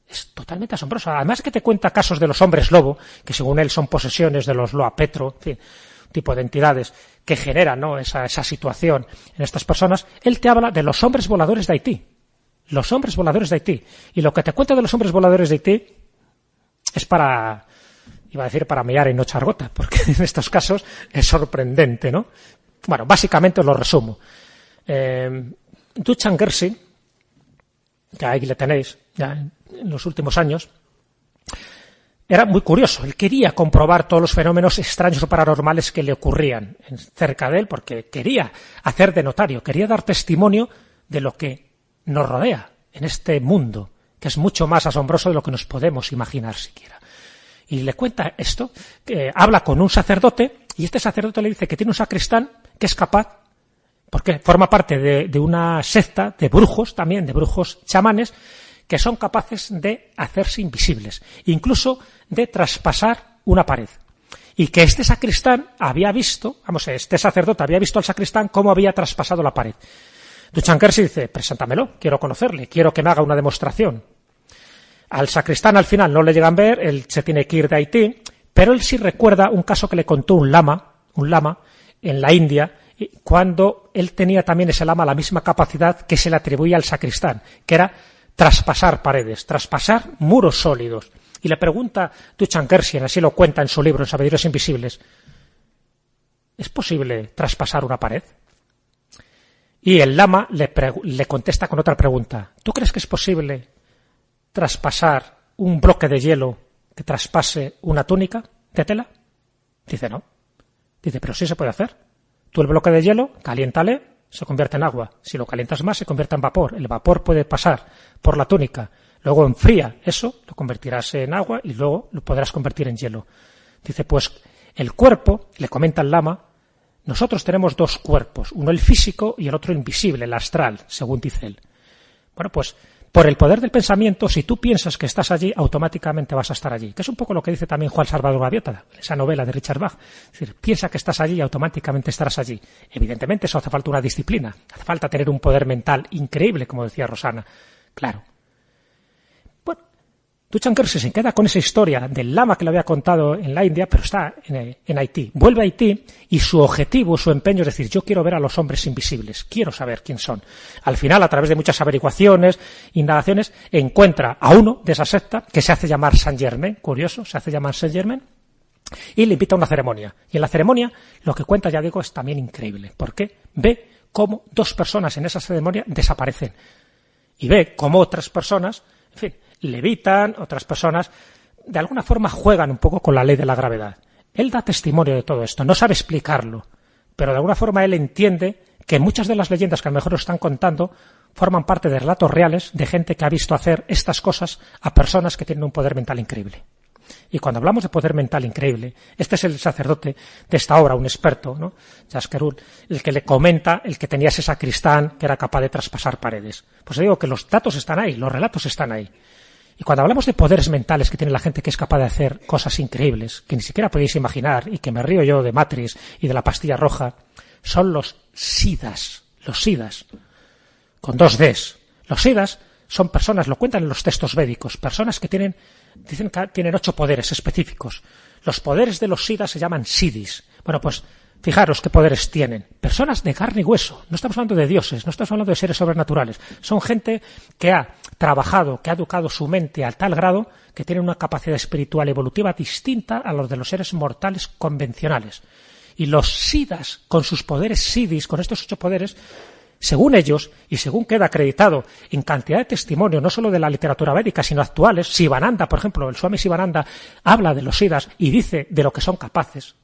Es totalmente asombroso. Además que te cuenta casos de los hombres lobo, que según él son posesiones de los Loa Petro, en fin, un tipo de entidades que generan, ¿no?, esa situación en estas personas. Él te habla de los hombres voladores de Haití. Los hombres voladores de Haití. Y lo que te cuenta de los hombres voladores de Haití es para mear y no echar gota, porque en estos casos es sorprendente, ¿no? Bueno, básicamente os lo resumo. Duchan Gersi, que ahí le tenéis, ya en los últimos años, era muy curioso. Él quería comprobar todos los fenómenos extraños o paranormales que le ocurrían cerca de él, porque quería hacer de notario, quería dar testimonio de lo que nos rodea en este mundo, que es mucho más asombroso de lo que nos podemos imaginar siquiera. Y le cuenta esto, que habla con un sacerdote, y este sacerdote le dice que tiene un sacristán que es capaz, porque forma parte de una secta de brujos también, de brujos chamanes, que son capaces de hacerse invisibles, incluso de traspasar una pared. Y que este sacristán este sacerdote había visto al sacristán cómo había traspasado la pared. Duchan Gersi dice, preséntamelo, quiero conocerle, quiero que me haga una demostración. Al sacristán al final no le llegan a ver, él se tiene que ir de Haití, pero él sí recuerda un caso que le contó un lama en la India, cuando él tenía también ese lama la misma capacidad que se le atribuía al sacristán, que era traspasar paredes, traspasar muros sólidos. Y le pregunta Duchan Gersi, así lo cuenta en su libro, en Sabidurías Invisibles, ¿es posible traspasar una pared? Y el lama le contesta con otra pregunta. ¿Tú crees que es posible traspasar un bloque de hielo que traspase una túnica de tela? Dice, no. Dice, pero sí se puede hacer. Tú el bloque de hielo, caliéntale, se convierte en agua. Si lo calientas más, se convierte en vapor. El vapor puede pasar por la túnica. Luego enfría eso, lo convertirás en agua y luego lo podrás convertir en hielo. Dice, pues el cuerpo, le comenta el lama, nosotros tenemos dos cuerpos, uno el físico y el otro invisible, el astral, según dice él. Bueno, pues por el poder del pensamiento, si tú piensas que estás allí, automáticamente vas a estar allí. Que es un poco lo que dice también Juan Salvador Gaviota, esa novela de Richard Bach. Es decir, piensa que estás allí y automáticamente estarás allí. Evidentemente eso hace falta una disciplina, hace falta tener un poder mental increíble, como decía Rosana. Claro. Bueno, Duchan Gersi se queda con esa historia del lama que le había contado en la India, pero está en Haití. Vuelve a Haití y su objetivo, su empeño es decir, yo quiero ver a los hombres invisibles, quiero saber quién son. Al final, a través de muchas averiguaciones, indagaciones, encuentra a uno de esa secta que se hace llamar Saint Germain, curioso, se hace llamar Saint Germain, y le invita a una ceremonia. Y en la ceremonia, lo que cuenta, ya digo, es también increíble, porque ve cómo dos personas en esa ceremonia desaparecen. Y ve cómo otras personas, en fin, levitan, otras personas de alguna forma juegan un poco con la ley de la gravedad. Él da testimonio de todo esto, no sabe explicarlo, pero de alguna forma él entiende que muchas de las leyendas que a lo mejor nos están contando forman parte de relatos reales de gente que ha visto hacer estas cosas a personas que tienen un poder mental increíble. Y cuando hablamos de poder mental increíble, este es el sacerdote de esta obra, un experto, ¿no?, Jaskerul, el que le comenta, el que tenía ese sacristán que era capaz de traspasar paredes. Pues digo que los datos están ahí, los relatos están ahí. Y cuando hablamos de poderes mentales que tiene la gente que es capaz de hacer cosas increíbles, que ni siquiera podéis imaginar, y que me río yo de Matrix y de la pastilla roja, son los siddhas, con 2 Ds. Los siddhas son personas, lo cuentan en los textos védicos, personas que dicen que tienen 8 poderes específicos. Los poderes de los siddhas se llaman siddhis. Bueno, pues fijaros qué poderes tienen. Personas de carne y hueso. No estamos hablando de dioses, no estamos hablando de seres sobrenaturales. Son gente que ha trabajado, que ha educado su mente a tal grado que tienen una capacidad espiritual evolutiva distinta a los de los seres mortales convencionales. Y los siddhas, con sus poderes siddhis, con estos 8 poderes, según ellos, y según queda acreditado en cantidad de testimonios, no solo de la literatura védica, sino actuales, Sivananda, por ejemplo, el Swami Sivananda habla de los siddhas y dice de lo que son capaces.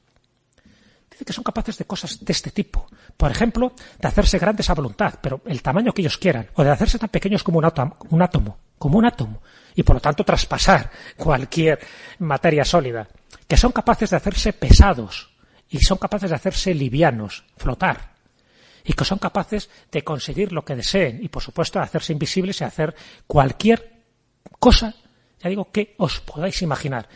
Dice que son capaces de cosas de este tipo. Por ejemplo, de hacerse grandes a voluntad, pero el tamaño que ellos quieran, o de hacerse tan pequeños como un átomo, y por lo tanto traspasar cualquier materia sólida. Que son capaces de hacerse pesados, y son capaces de hacerse livianos, flotar. Y que son capaces de conseguir lo que deseen, y por supuesto de hacerse invisibles y hacer cualquier cosa, ya digo, que os podáis imaginar.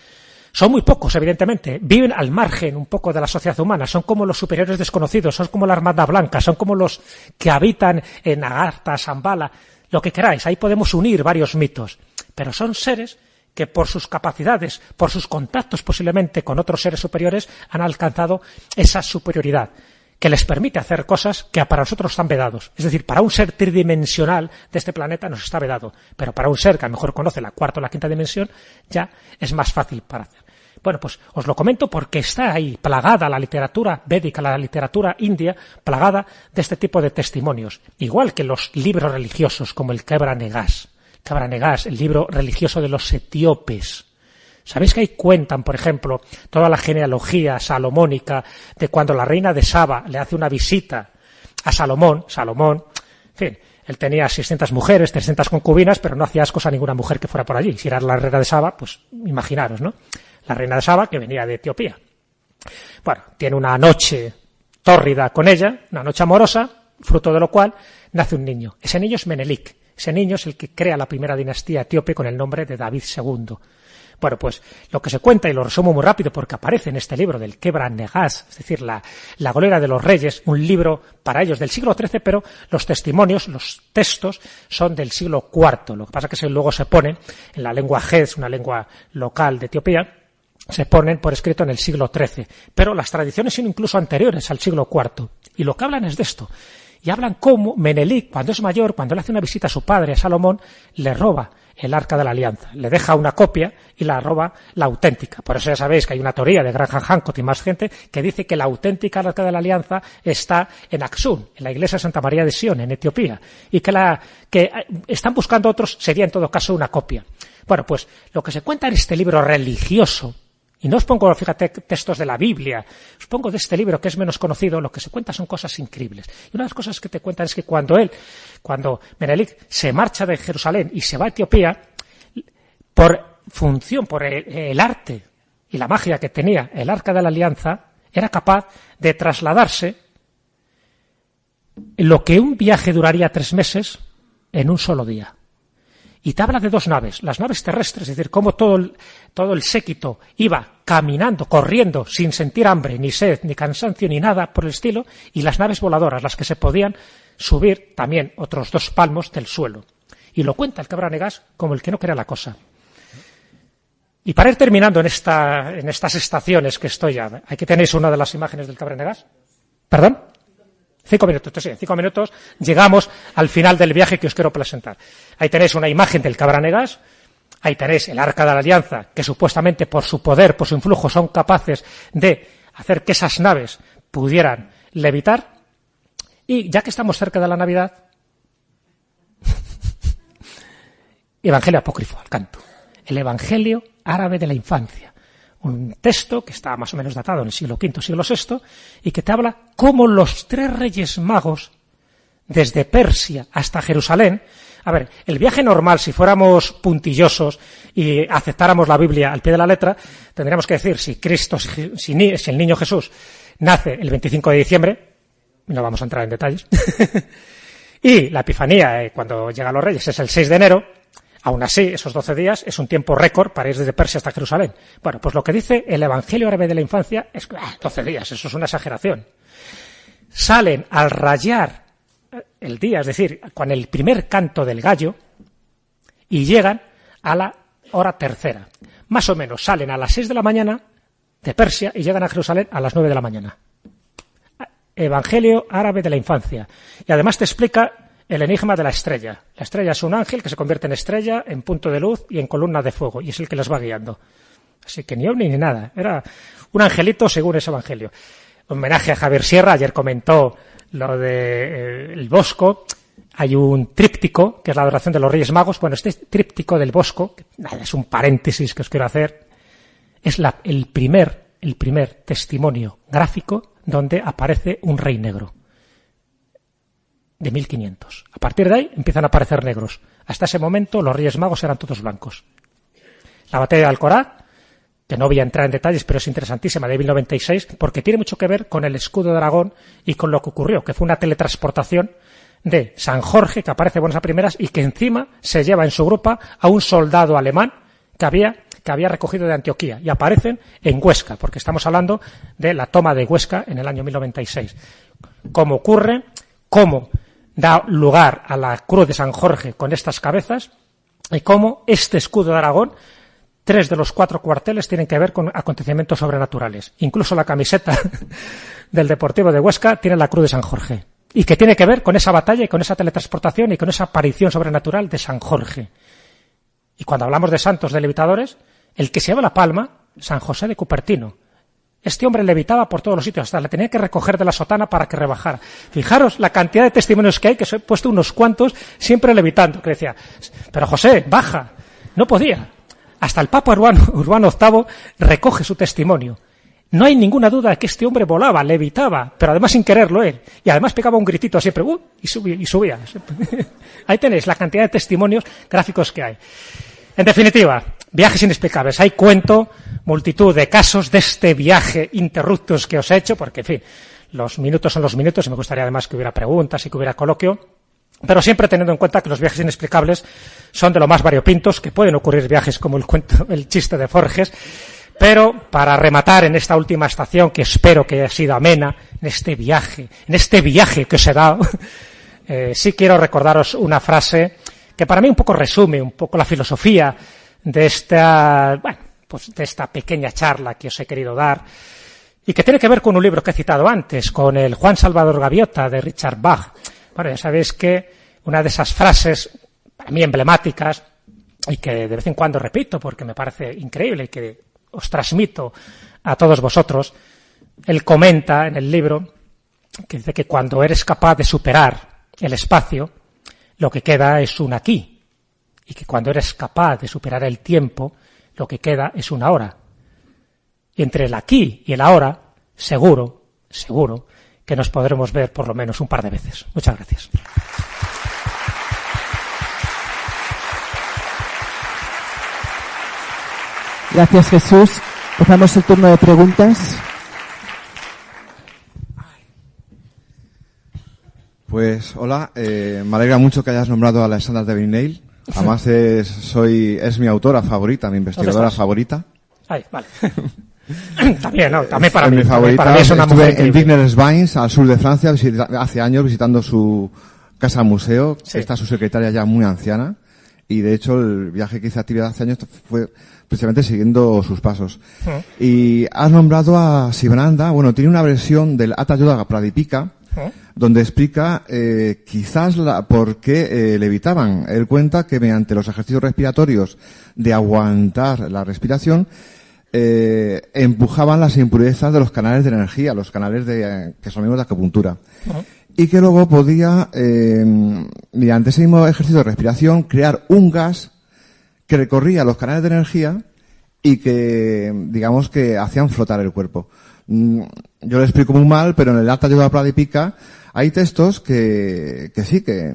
Son muy pocos, evidentemente, viven al margen un poco de la sociedad humana, son como los superiores desconocidos, son como la Armada Blanca, son como los que habitan en Agartha, Shambhala, lo que queráis, ahí podemos unir varios mitos. pero son seres que por sus capacidades, por sus contactos posiblemente con otros seres superiores, han alcanzado esa superioridad que les permite hacer cosas que para nosotros están vedados. Es decir, para un ser tridimensional de este planeta nos está vedado, pero para un ser que a lo mejor conoce la cuarta o la quinta dimensión ya es más fácil para hacer. Bueno, pues os lo comento porque está ahí plagada la literatura védica, la literatura india, plagada de este tipo de testimonios. Igual que los libros religiosos como el Kebra Negas, el libro religioso de los etíopes. ¿Sabéis que ahí cuentan, por ejemplo, toda la genealogía salomónica de cuando la reina de Saba le hace una visita a Salomón, en fin, él tenía 600 mujeres, 300 concubinas, pero no hacía ascos a ninguna mujer que fuera por allí. Si era la reina de Saba, pues imaginaros, ¿no? La reina de Saba que venía de Etiopía. Bueno, tiene una noche tórrida con ella, una noche amorosa, fruto de lo cual nace un niño. Ese niño es Menelik. Ese niño es el que crea la primera dinastía etíope con el nombre de David II. Bueno, pues lo que se cuenta, y lo resumo muy rápido porque aparece en este libro del Kebra Negas, es decir, la Golera de los Reyes, un libro para ellos del siglo XIII, pero los testimonios, los textos, son del siglo IV. Lo que pasa es que luego se ponen en la lengua Gez, una lengua local de Etiopía, se ponen por escrito en el siglo XIII. Pero las tradiciones son incluso anteriores al siglo IV. Y lo que hablan es de esto. Y hablan cómo Menelik, cuando es mayor, cuando le hace una visita a su padre, a Salomón, le roba el Arca de la Alianza. Le deja una copia y la roba la auténtica. Por eso ya sabéis que hay una teoría de Graham Hancock y más gente que dice que la auténtica Arca de la Alianza está en Aksum, en la iglesia de Santa María de Sion, en Etiopía. Y que están buscando otros, sería en todo caso una copia. Bueno, pues lo que se cuenta en este libro religioso, y no os pongo, fíjate, textos de la Biblia, os pongo de este libro que es menos conocido, lo que se cuenta son cosas increíbles. Y una de las cosas que te cuentan es que cuando Menelik se marcha de Jerusalén y se va a Etiopía, por el arte y la magia que tenía el Arca de la Alianza, era capaz de trasladarse lo que un viaje duraría 3 meses en un solo día. Y te habla de 2 naves, las naves terrestres, es decir, cómo todo el séquito iba caminando, corriendo, sin sentir hambre, ni sed, ni cansancio, ni nada por el estilo, y las naves voladoras, las que se podían subir también otros 2 palmos del suelo. Y lo cuenta el Kebra Negas como el que no crea la cosa. Y para ir terminando en estas estaciones que estoy ya, aquí tenéis una de las imágenes del Kebra Negas. ¿Perdón? 5 minutos, entonces sí, en 5 minutos llegamos al final del viaje que os quiero presentar. Ahí tenéis una imagen del Kebra Negas, ahí tenéis el Arca de la Alianza, que supuestamente por su poder, por su influjo, son capaces de hacer que esas naves pudieran levitar. Y ya que estamos cerca de la Navidad, Evangelio apócrifo al canto, el Evangelio árabe de la infancia. Un texto que está más o menos datado en el siglo V, siglo VI, y que te habla cómo los 3 reyes magos, desde Persia hasta Jerusalén. A ver, el viaje normal, si fuéramos puntillosos y aceptáramos la Biblia al pie de la letra, tendríamos que decir si el niño Jesús nace el 25 de diciembre, no vamos a entrar en detalles, y la Epifanía, cuando llegan los reyes, es el 6 de enero, aún así, esos 12 días es un tiempo récord para ir desde Persia hasta Jerusalén. Bueno, pues lo que dice el Evangelio árabe de la infancia es 12 días, eso es una exageración. Salen al rayar el día, es decir, con el primer canto del gallo, y llegan a la hora tercera. Más o menos salen a las 6 de la mañana de Persia y llegan a Jerusalén a las 9 de la mañana. Evangelio árabe de la infancia. Y además te explica el enigma de la estrella. La estrella es un ángel que se convierte en estrella, en punto de luz y en columna de fuego, y es el que les va guiando. Así que ni ovni ni nada, era un angelito según ese evangelio. Homenaje a Javier Sierra, ayer comentó lo de el Bosco. Hay un tríptico, que es la adoración de los Reyes Magos. Bueno, este tríptico del Bosco, que nada, es un paréntesis que os quiero hacer, es el primer testimonio gráfico donde aparece un rey negro. De 1500. A partir de ahí empiezan a aparecer negros. Hasta ese momento los Reyes Magos eran todos blancos. La batalla de Alcorá, que no voy a entrar en detalles, pero es interesantísima, de 1096, porque tiene mucho que ver con el escudo de Aragón y con lo que ocurrió, que fue una teletransportación de San Jorge, que aparece buenas a primeras, y que encima se lleva en su grupa a un soldado alemán que había recogido de Antioquía, y aparecen en Huesca, porque estamos hablando de la toma de Huesca en el año 1096. ¿Cómo ocurre? ¿Cómo da lugar a la cruz de San Jorge con estas cabezas? y cómo este escudo de Aragón, 3 de los 4 cuarteles tienen que ver con acontecimientos sobrenaturales. Incluso la camiseta del Deportivo de Huesca tiene la Cruz de San Jorge. Y que tiene que ver con esa batalla y con esa teletransportación y con esa aparición sobrenatural de San Jorge. Y cuando hablamos de santos, de levitadores, el que se lleva la palma, San José de Cupertino. Este hombre levitaba por todos los sitios, hasta le tenía que recoger de la sotana para que rebajara. Fijaros la cantidad de testimonios que hay, que os he puesto unos cuantos, siempre levitando, que decía, pero José, baja. No podía. Hasta el Papa Urbano VIII recoge su testimonio. No hay ninguna duda de que este hombre volaba, levitaba, pero además sin quererlo él. Y además pegaba un gritito siempre, y subía. Ahí tenéis la cantidad de testimonios gráficos que hay. En definitiva, viajes inexplicables. Hay cuento, multitud de casos de este viaje interruptos que os he hecho, porque, en fin, los minutos son los minutos y me gustaría además que hubiera preguntas y que hubiera coloquio. Pero siempre teniendo en cuenta que los viajes inexplicables son de lo más variopintos, que pueden ocurrir viajes como el chiste de Forges. Pero para rematar en esta última estación, que espero que haya sido amena, en este viaje que os he dado, sí quiero recordaros una frase que para mí un poco resume un poco la filosofía de esta pequeña charla que os he querido dar, y que tiene que ver con un libro que he citado antes, con el Juan Salvador Gaviota de Richard Bach. Bueno, ya sabéis que una de esas frases, para mí emblemáticas, y que de vez en cuando repito porque me parece increíble y que os transmito a todos vosotros, él comenta en el libro que dice que cuando eres capaz de superar el espacio, lo que queda es un aquí, y que cuando eres capaz de superar el tiempo, lo que queda es una hora. Y entre el aquí y el ahora, seguro que nos podremos ver por lo menos un par de veces. Muchas gracias. Gracias, Jesús. Empezamos el turno de preguntas. Pues hola, me alegra mucho que hayas nombrado a Alexandra de Vinale. Además es mi autora favorita, mi investigadora favorita. Ahí, vale. También, ¿no? También para mí. Mi favorita. Para mí es una mujer estuve en Vignes-Vins, al sur de Francia, hace años visitando su casa museo. Sí. Está su secretaria ya muy anciana. Y de hecho el viaje que hice a Tibet hace años fue precisamente siguiendo sus pasos. Y has nombrado a Sivananda. Bueno, tiene una versión del Hatha Yoga Pradipika, donde explica quizás por qué levitaban. Él cuenta que mediante los ejercicios respiratorios de aguantar la respiración, empujaban las impurezas de los canales de energía, los canales que son mismos de acupuntura. Y que luego podía, mediante ese mismo ejercicio de respiración, crear un gas que recorría los canales de energía y que, digamos, que hacían flotar el cuerpo. Yo lo explico muy mal, pero en el Hatha Yoga Pradipika hay textos que sí, que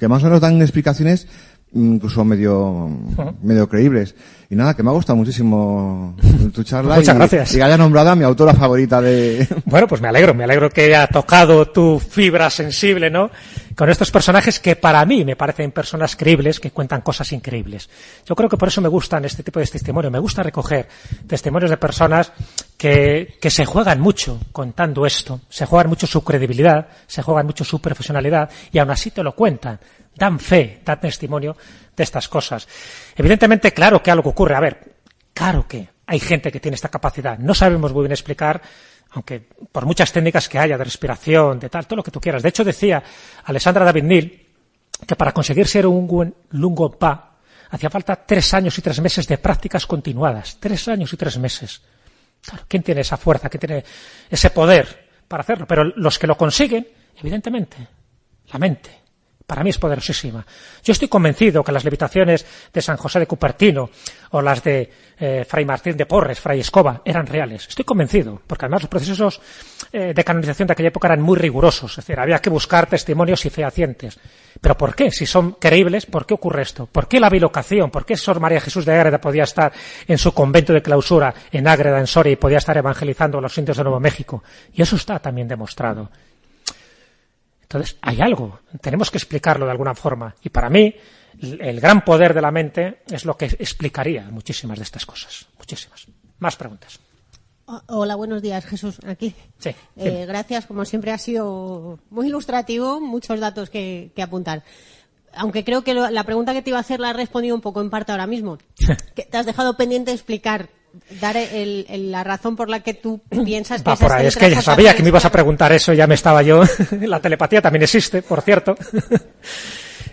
más o menos dan explicaciones incluso medio creíbles. Y nada, que me ha gustado muchísimo tu charla. Muchas gracias. Y que haya nombrado a mi autora favorita de... Bueno, pues me alegro que haya tocado tu fibra sensible, ¿no? Con estos personajes que para mí me parecen personas creíbles, que cuentan cosas increíbles. Yo creo que por eso me gustan este tipo de testimonios. Me gusta recoger testimonios de personas que se juegan mucho contando esto. Se juegan mucho su credibilidad, se juegan mucho su profesionalidad, y aún así te lo cuentan. Dan fe, dan testimonio de estas cosas. Evidentemente, claro que algo ocurre. A ver, claro que hay gente que tiene esta capacidad. No sabemos muy bien explicar, aunque por muchas técnicas que haya de respiración, de tal, todo lo que tú quieras. De hecho, decía Alexandra David-Néel que para conseguir ser un buen Lungpa hacía falta 3 años y 3 meses de prácticas continuadas. 3 años y 3 meses. Claro, ¿quién tiene esa fuerza? ¿Quién tiene ese poder para hacerlo? Pero los que lo consiguen, evidentemente, la mente, para mí es poderosísima. Yo estoy convencido que las levitaciones de San José de Cupertino o las de Fray Martín de Porres, Fray Escoba, eran reales. Estoy convencido, porque además los procesos de canonización de aquella época eran muy rigurosos. Es decir, había que buscar testimonios y fehacientes. ¿Pero por qué? Si son creíbles, ¿por qué ocurre esto? ¿Por qué la bilocación? ¿Por qué Sor María Jesús de Ágreda podía estar en su convento de clausura en Ágreda, en Soria, y podía estar evangelizando a los indios de Nuevo México? Y eso está también demostrado. Entonces, hay algo, tenemos que explicarlo de alguna forma. Y para mí, el gran poder de la mente es lo que explicaría muchísimas de estas cosas. Muchísimas. Más preguntas. Hola, buenos días, Jesús. Aquí. Sí. Gracias, como siempre ha sido muy ilustrativo, muchos datos que apuntar. aunque creo que la pregunta que te iba a hacer la has respondido un poco en parte ahora mismo. Que te has dejado pendiente de explicar, dar la razón por la que tú piensas que por ahí. Es que ya sabía que me ibas a preguntar eso, ya me estaba yo. La telepatía también existe, por cierto.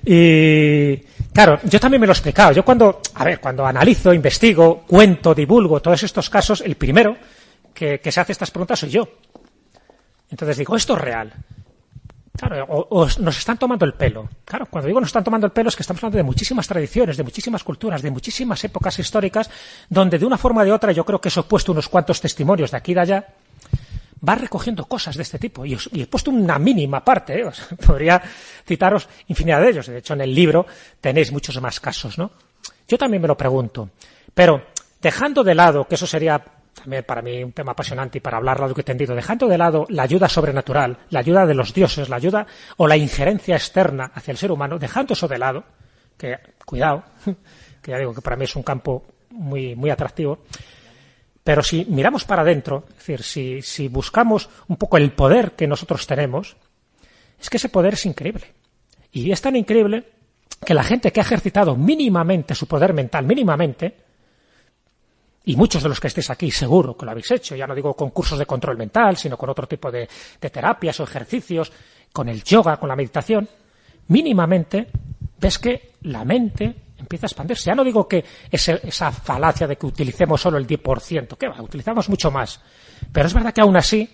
Y claro, yo también me lo he explicado. Yo cuando analizo, investigo, cuento, divulgo todos estos casos, el primero que se hace estas preguntas soy yo. Entonces digo, esto es real. Claro, o nos están tomando el pelo. Claro, cuando digo nos están tomando el pelo es que estamos hablando de muchísimas tradiciones, de muchísimas culturas, de muchísimas épocas históricas, donde de una forma o de otra, yo creo que os he puesto unos cuantos testimonios de aquí y de allá, va recogiendo cosas de este tipo. Y he puesto una mínima parte, ¿eh? O sea, podría citaros infinidad de ellos. De hecho, en el libro tenéis muchos más casos, ¿no? Yo también me lo pregunto. Pero, dejando de lado, que eso sería también para mí un tema apasionante y para hablar largo y tendido, dejando de lado la ayuda sobrenatural, la ayuda de los dioses, la ayuda o la injerencia externa hacia el ser humano, dejando eso de lado, que, cuidado, que ya digo que para mí es un campo muy, muy atractivo, pero si miramos para adentro, es decir, si buscamos un poco el poder que nosotros tenemos, es que ese poder es increíble. Y es tan increíble que la gente que ha ejercitado mínimamente su poder mental, mínimamente, y muchos de los que estéis aquí seguro que lo habéis hecho, ya no digo con cursos de control mental, sino con otro tipo de terapias o ejercicios, con el yoga, con la meditación, mínimamente ves que la mente empieza a expandirse. Ya no digo que esa falacia de que utilicemos solo el 10%, que va, utilizamos mucho más, pero es verdad que aún así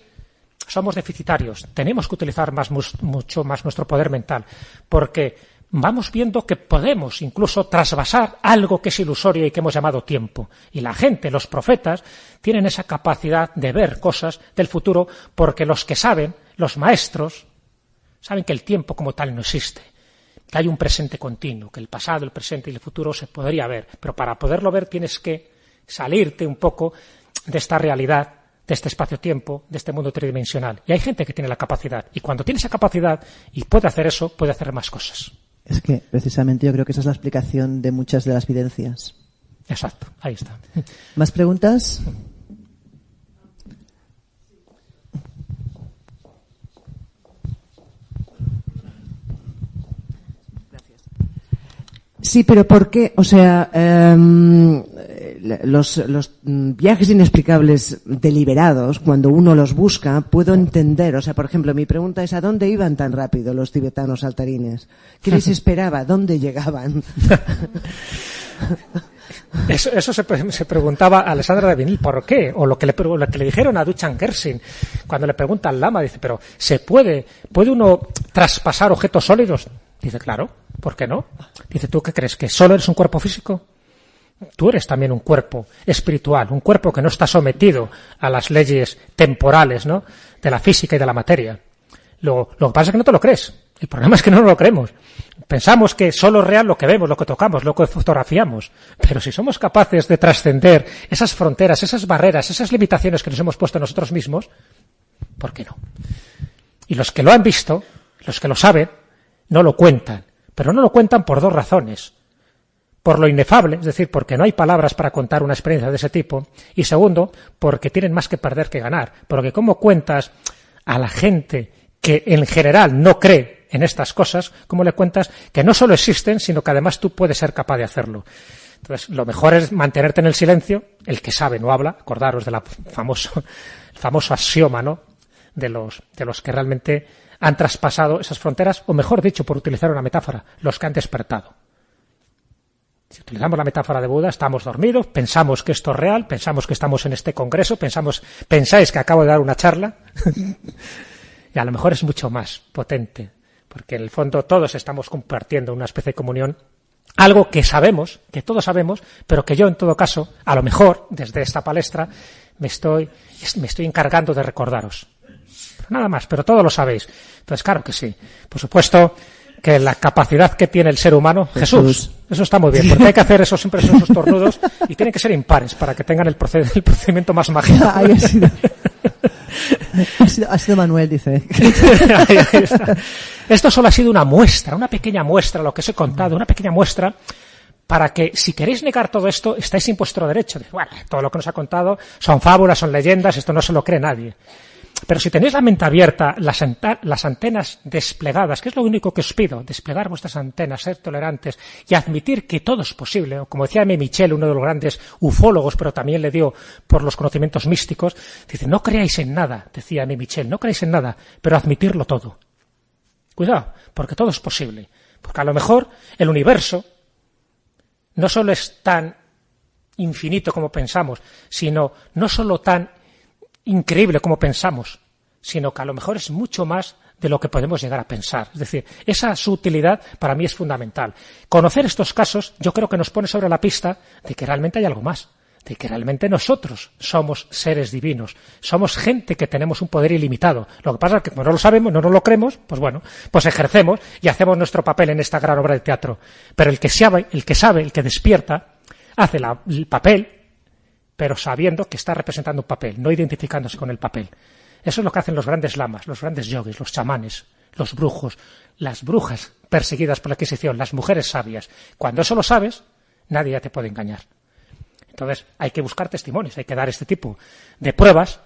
somos deficitarios, tenemos que utilizar mucho más nuestro poder mental, porque vamos viendo que podemos incluso trasvasar algo que es ilusorio y que hemos llamado tiempo. Y la gente, los profetas, tienen esa capacidad de ver cosas del futuro porque los que saben, los maestros, saben que el tiempo como tal no existe, que hay un presente continuo, que el pasado, el presente y el futuro se podría ver. Pero para poderlo ver tienes que salirte un poco de esta realidad, de este espacio-tiempo, de este mundo tridimensional. Y hay gente que tiene la capacidad. Y cuando tiene esa capacidad y puede hacer eso, puede hacer más cosas. Es que, precisamente, yo creo que esa es la explicación de muchas de las videncias. Exacto, ahí está. ¿Más preguntas? Gracias. Sí, pero ¿por qué? O sea, los viajes inexplicables deliberados, cuando uno los busca, puedo entender. O sea, por ejemplo, mi pregunta es: ¿a dónde iban tan rápido los tibetanos saltarines? ¿Qué les esperaba? ¿Dónde llegaban? Eso se preguntaba a Alessandra de Vinil, ¿por qué? O lo que le dijeron a Duchan Gersin, cuando le pregunta al lama, dice, pero ¿puede uno traspasar objetos sólidos? Dice, claro, ¿por qué no? Dice, ¿tú qué crees? ¿Que solo eres un cuerpo físico? Tú eres también un cuerpo espiritual, un cuerpo que no está sometido a las leyes temporales, ¿no?, de la física y de la materia. Lo que pasa es que no te lo crees. El problema es que no nos lo creemos. Pensamos que solo es real lo que vemos, lo que tocamos, lo que fotografiamos. Pero si somos capaces de trascender esas fronteras, esas barreras, esas limitaciones que nos hemos puesto nosotros mismos, ¿por qué no? Y los que lo han visto, los que lo saben, no lo cuentan. Pero no lo cuentan por dos razones. Por lo inefable, es decir, porque no hay palabras para contar una experiencia de ese tipo. Y segundo, porque tienen más que perder que ganar. Porque ¿cómo cuentas a la gente que en general no cree en estas cosas, cómo le cuentas que no solo existen, sino que además tú puedes ser capaz de hacerlo? Entonces, lo mejor es mantenerte en el silencio. El que sabe no habla. Acordaros del famoso axioma, ¿no?, de los que realmente han traspasado esas fronteras, o mejor dicho, por utilizar una metáfora, los que han despertado. Si utilizamos la metáfora de Buda, estamos dormidos, pensamos que esto es real, pensamos que estamos en este congreso, pensáis que acabo de dar una charla, y a lo mejor es mucho más potente, porque en el fondo todos estamos compartiendo una especie de comunión, algo que sabemos, que todos sabemos, pero que yo en todo caso, a lo mejor, desde esta palestra, me estoy encargando de recordaros. Pero nada más, pero todos lo sabéis. Entonces, claro que sí. Por supuesto que la capacidad que tiene el ser humano, Jesús, eso está muy bien, porque hay que hacer siempre esos tornudos y tienen que ser impares para que tengan el procedimiento más mágico. Ahí ha sido Manuel, dice. Ahí está. Esto solo ha sido una muestra, una pequeña muestra, lo que os he contado, una pequeña muestra para que, si queréis negar todo esto, estáis en vuestro derecho. Bueno, todo lo que nos ha contado son fábulas, son leyendas, esto no se lo cree nadie. Pero si tenéis la mente abierta, las antenas desplegadas, que es lo único que os pido, desplegar vuestras antenas, ser tolerantes y admitir que todo es posible, o como decía M. Michel, uno de los grandes ufólogos, pero también le dio por los conocimientos místicos, dice, no creáis en nada, decía M. Michel, no creáis en nada, pero admitirlo todo. Cuidado, porque todo es posible. Porque a lo mejor el universo no solo es tan infinito como pensamos, sino no solo tan increíble como pensamos, sino que a lo mejor es mucho más de lo que podemos llegar a pensar. Es decir, esa sutilidad para mí es fundamental. Conocer estos casos yo creo que nos pone sobre la pista de que realmente hay algo más, de que realmente nosotros somos seres divinos, somos gente que tenemos un poder ilimitado. Lo que pasa es que como no lo sabemos, no nos lo creemos, pues bueno, pues ejercemos y hacemos nuestro papel en esta gran obra de teatro. Pero el que sabe, el que despierta, hace el papel, pero sabiendo que está representando un papel, no identificándose con el papel. Eso es lo que hacen los grandes lamas, los grandes yogis, los chamanes, los brujos, las brujas perseguidas por la Inquisición, las mujeres sabias. Cuando eso lo sabes, nadie ya te puede engañar. Entonces hay que buscar testimonios, hay que dar este tipo de pruebas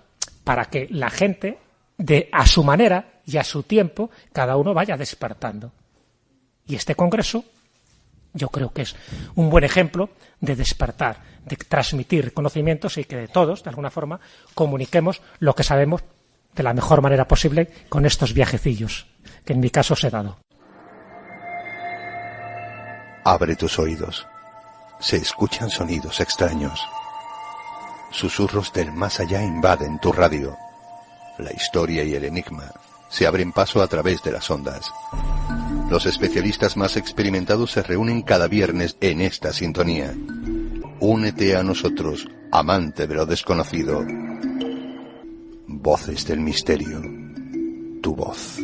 para que la gente, a su manera y a su tiempo, cada uno vaya despertando. Y este congreso yo creo que es un buen ejemplo de despertar, de transmitir conocimientos y que de todos, de alguna forma, comuniquemos lo que sabemos de la mejor manera posible con estos viajecillos, que en mi caso os he dado. Abre tus oídos. Se escuchan sonidos extraños. Susurros del más allá invaden tu radio. La historia y el enigma se abren paso a través de las ondas. Los especialistas más experimentados se reúnen cada viernes en esta sintonía. Únete a nosotros, amante de lo desconocido. Voces del misterio. Tu voz.